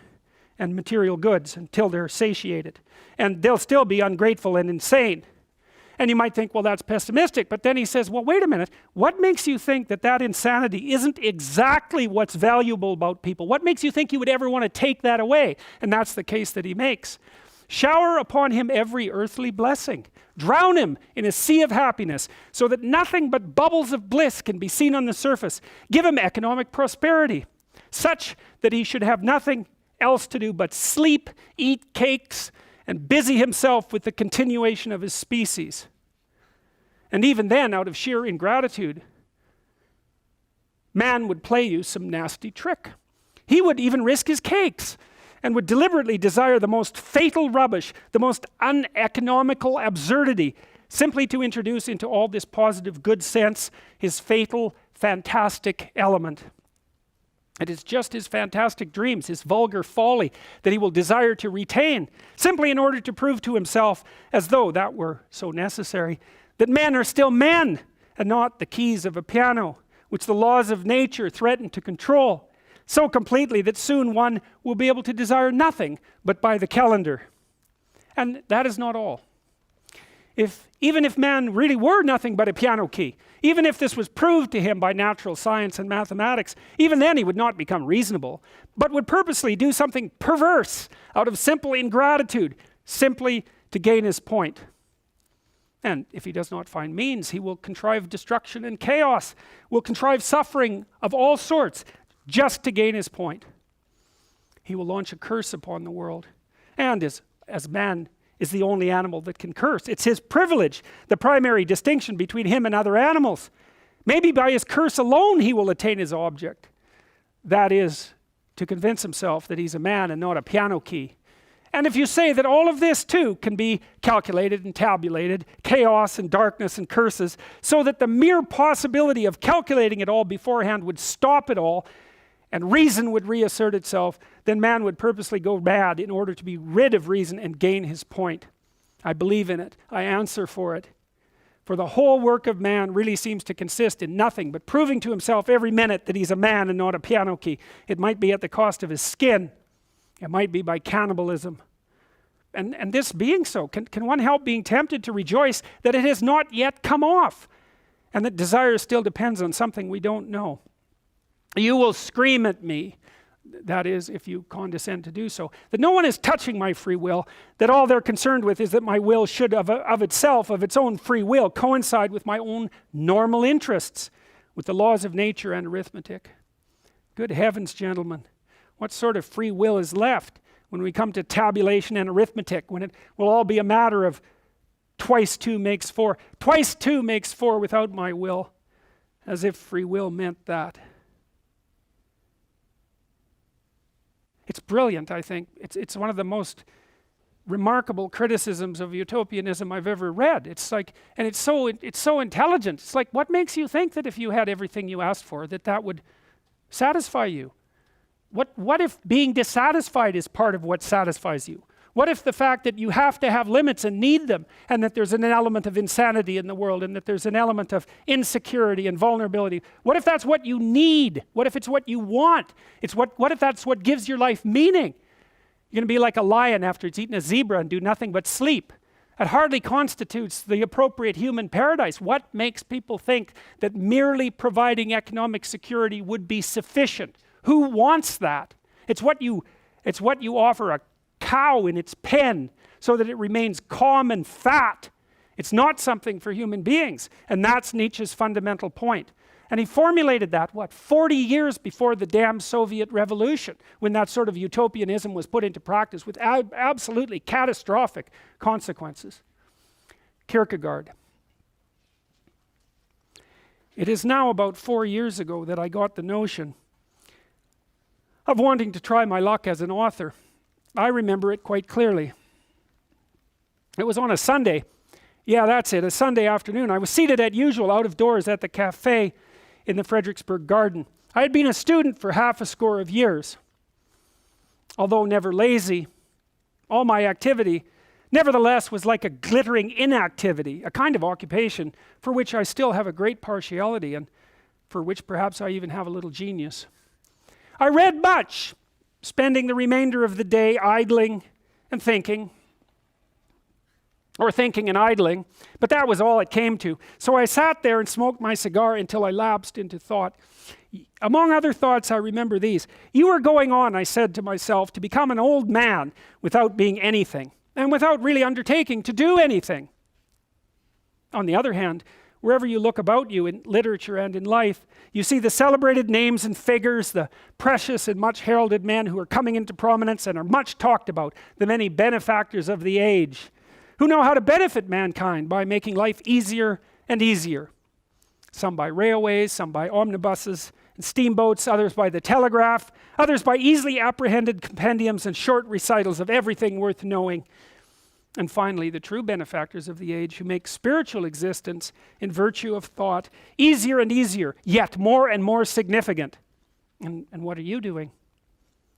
material goods until they're satiated, and they'll still be ungrateful and insane. And you might think, well, that's pessimistic. But then he says, well, wait a minute. What makes you think that insanity isn't exactly what's valuable about people? What makes you think you would ever want to take that away? And that's the case that he makes. Shower upon him every earthly blessing. Drown him in a sea of happiness so that nothing but bubbles of bliss can be seen on the surface. Give him economic prosperity, such that he should have nothing else to do but sleep, eat cakes, and busy himself with the continuation of his species. And even then, out of sheer ingratitude, man would play you some nasty trick. He would even risk his cakes and would deliberately desire the most fatal rubbish, the most uneconomical absurdity, simply to introduce into all this positive good sense his fatal, fantastic element. It is just his fantastic dreams, his vulgar folly, that he will desire to retain, simply in order to prove to himself, as though that were so necessary, that men are still men, and not the keys of a piano, which the laws of nature threaten to control. so completely that soon one will be able to desire nothing but by the calendar. And that is not all. Even if man really were nothing but a piano key, even if this was proved to him by natural science and mathematics, even then he would not become reasonable, but would purposely do something perverse out of simple ingratitude, simply to gain his point. And if he does not find means, he will contrive destruction and chaos, will contrive suffering of all sorts, just to gain his point. He will launch a curse upon the world. And as man is the only animal that can curse, it's his privilege, the primary distinction between him and other animals. Maybe by his curse alone he will attain his object. That is, to convince himself that he's a man and not a piano key. And if you say that all of this too can be calculated and tabulated, chaos and darkness and curses, so that the mere possibility of calculating it all beforehand would stop it all, and reason would reassert itself, then man would purposely go mad in order to be rid of reason and gain his point. I believe in it. I answer for it. For the whole work of man really seems to consist in nothing but proving to himself every minute that he's a man and not a piano key. It might be at the cost of his skin. It might be by cannibalism. And this being so, can one help being tempted to rejoice that it has not yet come off, and that desire still depends on something we don't know? You will scream at me, that is, if you condescend to do so, that no one is touching my free will, that all they're concerned with is that my will should of itself, of its own free will, coincide with my own normal interests, with the laws of nature and arithmetic. Good heavens, gentlemen, what sort of free will is left when we come to tabulation and arithmetic, when it will all be a matter of twice 2 makes 4. Twice 2 makes 4 without my will, as if free will meant that. It's brilliant, I think. It's one of the most remarkable criticisms of utopianism I've ever read. It's like, and it's so intelligent. It's like, what makes you think that if you had everything you asked for, that would satisfy you? What if being dissatisfied is part of what satisfies you? What if the fact that you have to have limits and need them, and that there's an element of insanity in the world, and that there's an element of insecurity and vulnerability, what if that's what you need? What if it's what you want? What if that's what gives your life meaning? You're going to be like a lion after it's eaten a zebra and do nothing but sleep. It hardly constitutes the appropriate human paradise. What makes people think that merely providing economic security would be sufficient? Who wants that? It's what you offer a cow in its pen so that it remains calm and fat. It's not something for human beings. And that's Nietzsche's fundamental point. And he formulated that, 40 years before the damn Soviet Revolution, when that sort of utopianism was put into practice with absolutely catastrophic consequences. Kierkegaard. It is now about 4 years ago that I got the notion of wanting to try my luck as an author. I remember it quite clearly. It was on a Sunday. Yeah, that's it, a Sunday afternoon. I was seated as usual out of doors at the cafe in the Fredericksburg Garden. I had been a student for half a score of years. Although never lazy, all my activity nevertheless was like a glittering inactivity, a kind of occupation for which I still have a great partiality and for which perhaps I even have a little genius. I read much, spending the remainder of the day idling and thinking, or thinking and idling, but that was all it came to. So I sat there and smoked my cigar until I lapsed into thought. Among other thoughts, I remember these. You are going on, I said to myself, to become an old man without being anything, and without really undertaking to do anything. On the other hand, wherever you look about you in literature and in life, you see the celebrated names and figures, the precious and much heralded men who are coming into prominence and are much talked about, the many benefactors of the age, who know how to benefit mankind by making life easier and easier. Some by railways, some by omnibuses and steamboats, others by the telegraph, others by easily apprehended compendiums and short recitals of everything worth knowing. And finally, the true benefactors of the age who make spiritual existence in virtue of thought easier and easier, yet more and more significant. And what are you doing?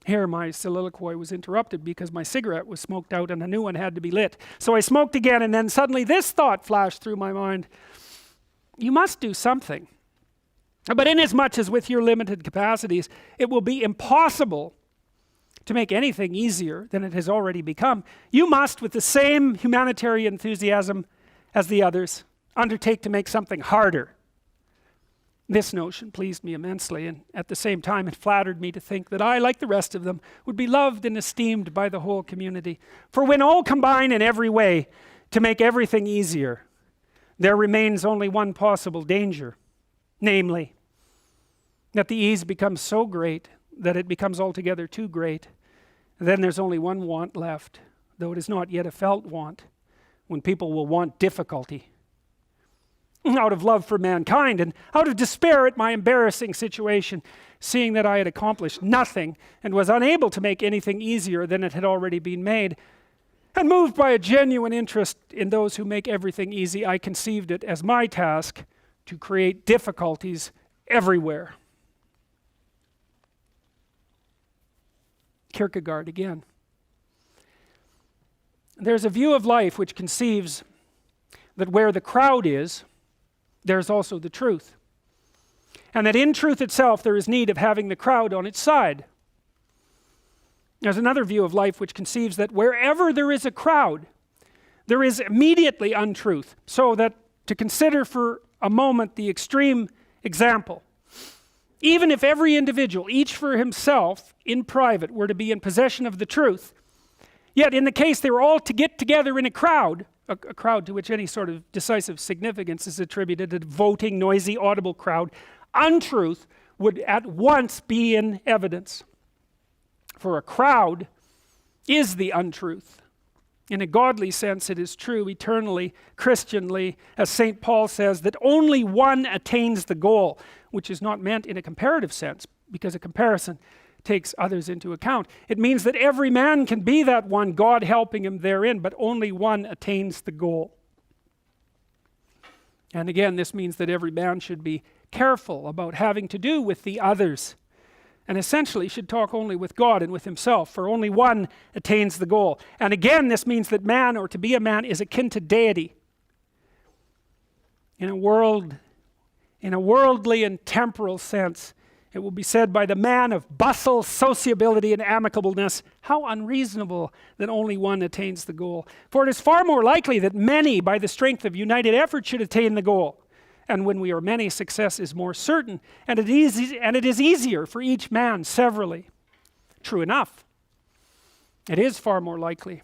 Here my soliloquy was interrupted because my cigarette was smoked out and a new one had to be lit. So I smoked again, and then suddenly this thought flashed through my mind. You must do something. But inasmuch as with your limited capacities, it will be impossible to make anything easier than it has already become, you must, with the same humanitarian enthusiasm as the others, undertake to make something harder. This notion pleased me immensely, and at the same time it flattered me to think that I, like the rest of them, would be loved and esteemed by the whole community. For when all combine in every way to make everything easier, there remains only one possible danger, namely, that the ease becomes so great that it becomes altogether too great. And then there's only one want left, though it is not yet a felt want, when people will want difficulty. Out of love for mankind and out of despair at my embarrassing situation, seeing that I had accomplished nothing and was unable to make anything easier than it had already been made, and moved by a genuine interest in those who make everything easy, I conceived it as my task to create difficulties everywhere. Kierkegaard again. There's a view of life which conceives that where the crowd is, there's also the truth. And that in truth itself there is need of having the crowd on its side. There's another view of life which conceives that wherever there is a crowd, there is immediately untruth. So that, to consider for a moment the extreme example, even if every individual, each for himself, in private, were to be in possession of the truth, yet in the case they were all to get together in a crowd to which any sort of decisive significance is attributed, a voting, noisy, audible crowd, untruth would at once be in evidence. For a crowd is the untruth. In a godly sense, it is true, eternally, Christianly, as St. Paul says, that only one attains the goal, which is not meant in a comparative sense, because a comparison takes others into account. It means that every man can be that one, God helping him therein, but only one attains the goal. And again, this means that every man should be careful about having to do with the others, and essentially should talk only with God and with himself, for only one attains the goal. And again, this means that man, or to be a man, is akin to deity. In a worldly and temporal sense, it will be said by the man of bustle, sociability, and amicableness, how unreasonable that only one attains the goal. For it is far more likely that many, by the strength of united effort, should attain the goal. And when we are many, success is more certain, and it is easier for each man severally. True enough. It is far more likely.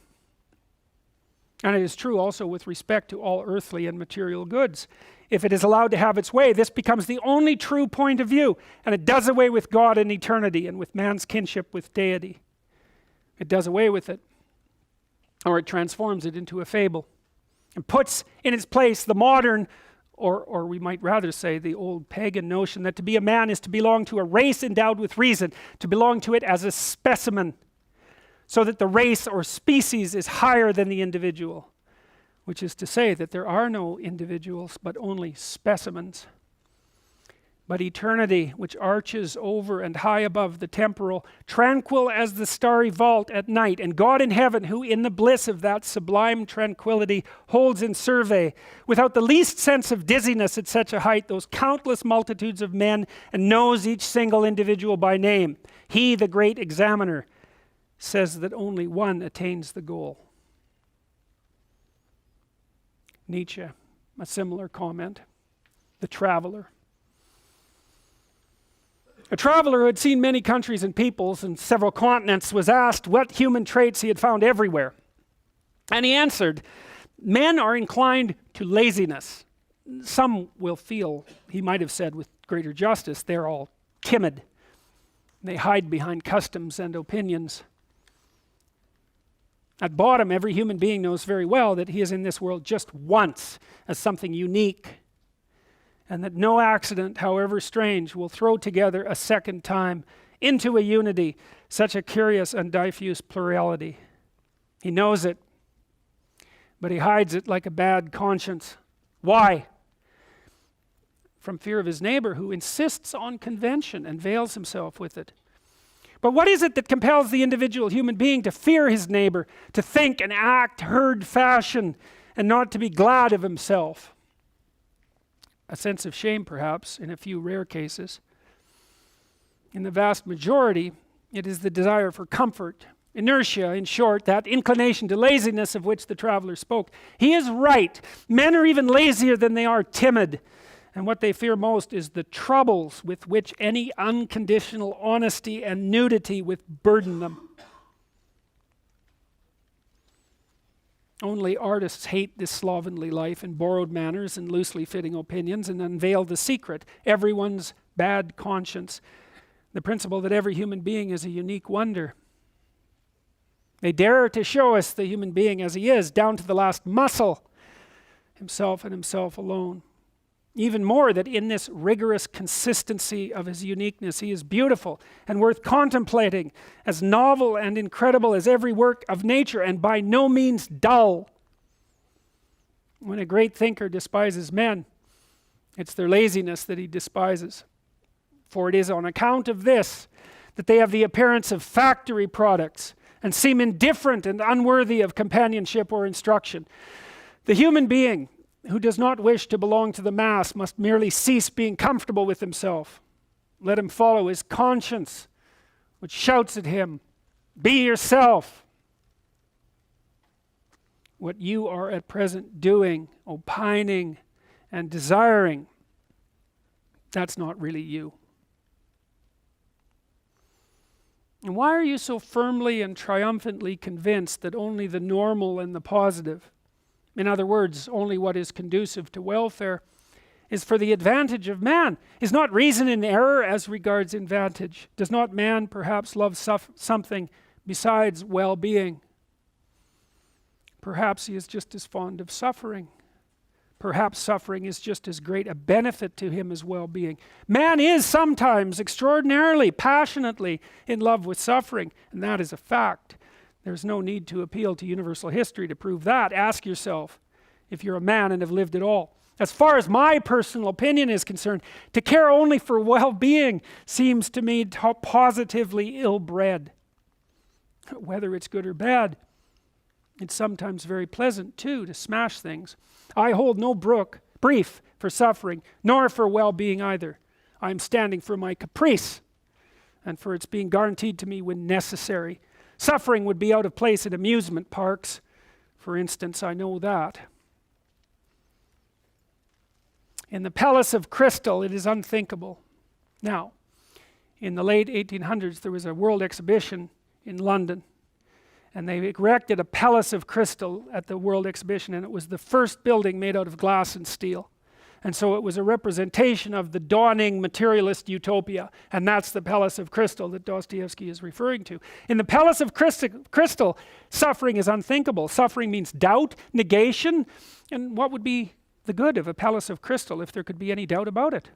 And it is true also with respect to all earthly and material goods. If it is allowed to have its way, this becomes the only true point of view, and it does away with God and eternity and with man's kinship with deity. It does away with it, or it transforms it into a fable, and puts in its place the modern, or we might rather say the old pagan notion that to be a man is to belong to a race endowed with reason, to belong to it as a specimen, so that the race or species is higher than the individual. Which is to say that there are no individuals, but only specimens. But eternity, which arches over and high above the temporal, tranquil as the starry vault at night, and God in heaven, who in the bliss of that sublime tranquility holds in survey, without the least sense of dizziness at such a height, those countless multitudes of men, and knows each single individual by name. He, the great examiner, says that only one attains the goal. Nietzsche, a similar comment. The traveler. A traveler who had seen many countries and peoples and several continents was asked what human traits he had found everywhere. And he answered, men are inclined to laziness. Some will feel, he might have said with greater justice, they're all timid. They hide behind customs and opinions. At bottom, every human being knows very well that he is in this world just once as something unique, and that no accident, however strange, will throw together a second time into a unity such a curious and diffuse plurality. He knows it, but he hides it like a bad conscience. Why? From fear of his neighbor, who insists on convention and veils himself with it. But what is it that compels the individual human being to fear his neighbor, to think and act herd fashion, and not to be glad of himself? a sense of shame perhaps in a few rare cases. In the vast majority, it is the desire for comfort, inertia, in short, that inclination to laziness of which the traveler spoke. He is right. Men are even lazier than they are timid. And what they fear most is the troubles with which any unconditional honesty and nudity would burden them. Only artists hate this slovenly life and borrowed manners and loosely fitting opinions and unveil the secret, everyone's bad conscience, the principle that every human being is a unique wonder. They dare to show us the human being as he is, down to the last muscle, himself and himself alone. Even more, that in this rigorous consistency of his uniqueness, he is beautiful and worth contemplating, as novel and incredible as every work of nature, and by no means dull. When a great thinker despises men, it's their laziness that he despises. For it is on account of this that they have the appearance of factory products and seem indifferent and unworthy of companionship or instruction. The human being who does not wish to belong to the mass must merely cease being comfortable with himself. Let him follow his conscience, which shouts at him, "Be yourself." What you are at present doing, opining, and desiring, that's not really you. And why are you so firmly and triumphantly convinced that only the normal and the positive, in other words, only what is conducive to welfare, is for the advantage of man? Is not reason in error as regards advantage? Does not man perhaps love something besides well-being? Perhaps he is just as fond of suffering. Perhaps suffering is just as great a benefit to him as well-being. Man is sometimes extraordinarily, passionately in love with suffering, and that is a fact. There's no need to appeal to universal history to prove that. Ask yourself if you're a man and have lived at all. As far as my personal opinion is concerned, to care only for well-being seems to me positively ill-bred. Whether it's good or bad, it's sometimes very pleasant too to smash things. I hold no brief for suffering, nor for well-being either. I am standing for my caprice, and for its being guaranteed to me when necessary. Suffering would be out of place at amusement parks, for instance, I know that. In the Palace of Crystal, it is unthinkable. Now, in the late 1800s, there was a world exhibition in London, and they erected a palace of crystal at the World Exhibition, and it was the first building made out of glass and steel. And so it was a representation of the dawning materialist utopia, and that's the Palace of Crystal that Dostoevsky is referring to. In the Palace of Crystal, suffering is unthinkable. Suffering means doubt, negation, and what would be the good of a Palace of Crystal if there could be any doubt about it?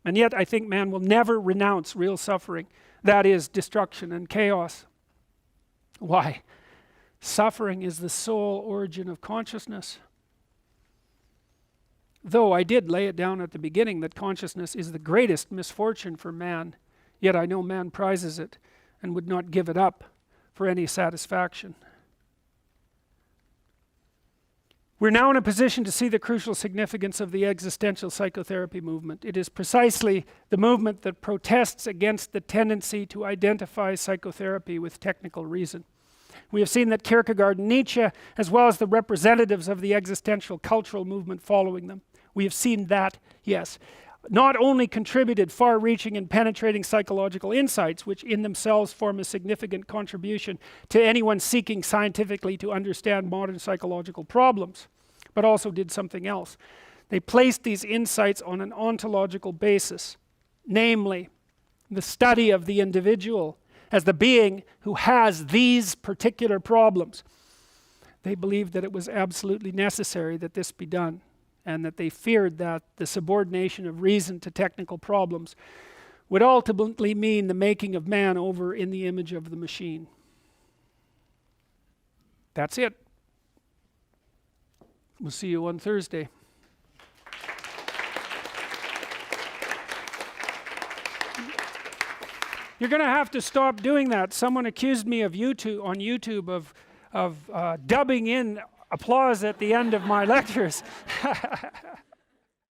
And yet I think man will never renounce real suffering. That is destruction and chaos. Why? Suffering is the sole origin of consciousness. Though I did lay it down at the beginning that consciousness is the greatest misfortune for man, yet I know man prizes it and would not give it up for any satisfaction. We're now in a position to see the crucial significance of the existential psychotherapy movement. It is precisely the movement that protests against the tendency to identify psychotherapy with technical reason. We have seen that Kierkegaard and Nietzsche, as well as the representatives of the existential cultural movement following them, we have seen that, yes, not only contributed far-reaching and penetrating psychological insights, which in themselves form a significant contribution to anyone seeking scientifically to understand modern psychological problems, but also did something else. They placed these insights on an ontological basis, namely, the study of the individual as the being who has these particular problems. They believed that it was absolutely necessary that this be done, and that they feared that the subordination of reason to technical problems would ultimately mean the making of man over in the image of the machine. That's it. We'll see you on Thursday. You're going to have to stop doing that. Someone accused me of on YouTube of dubbing in applause at the end of my lectures.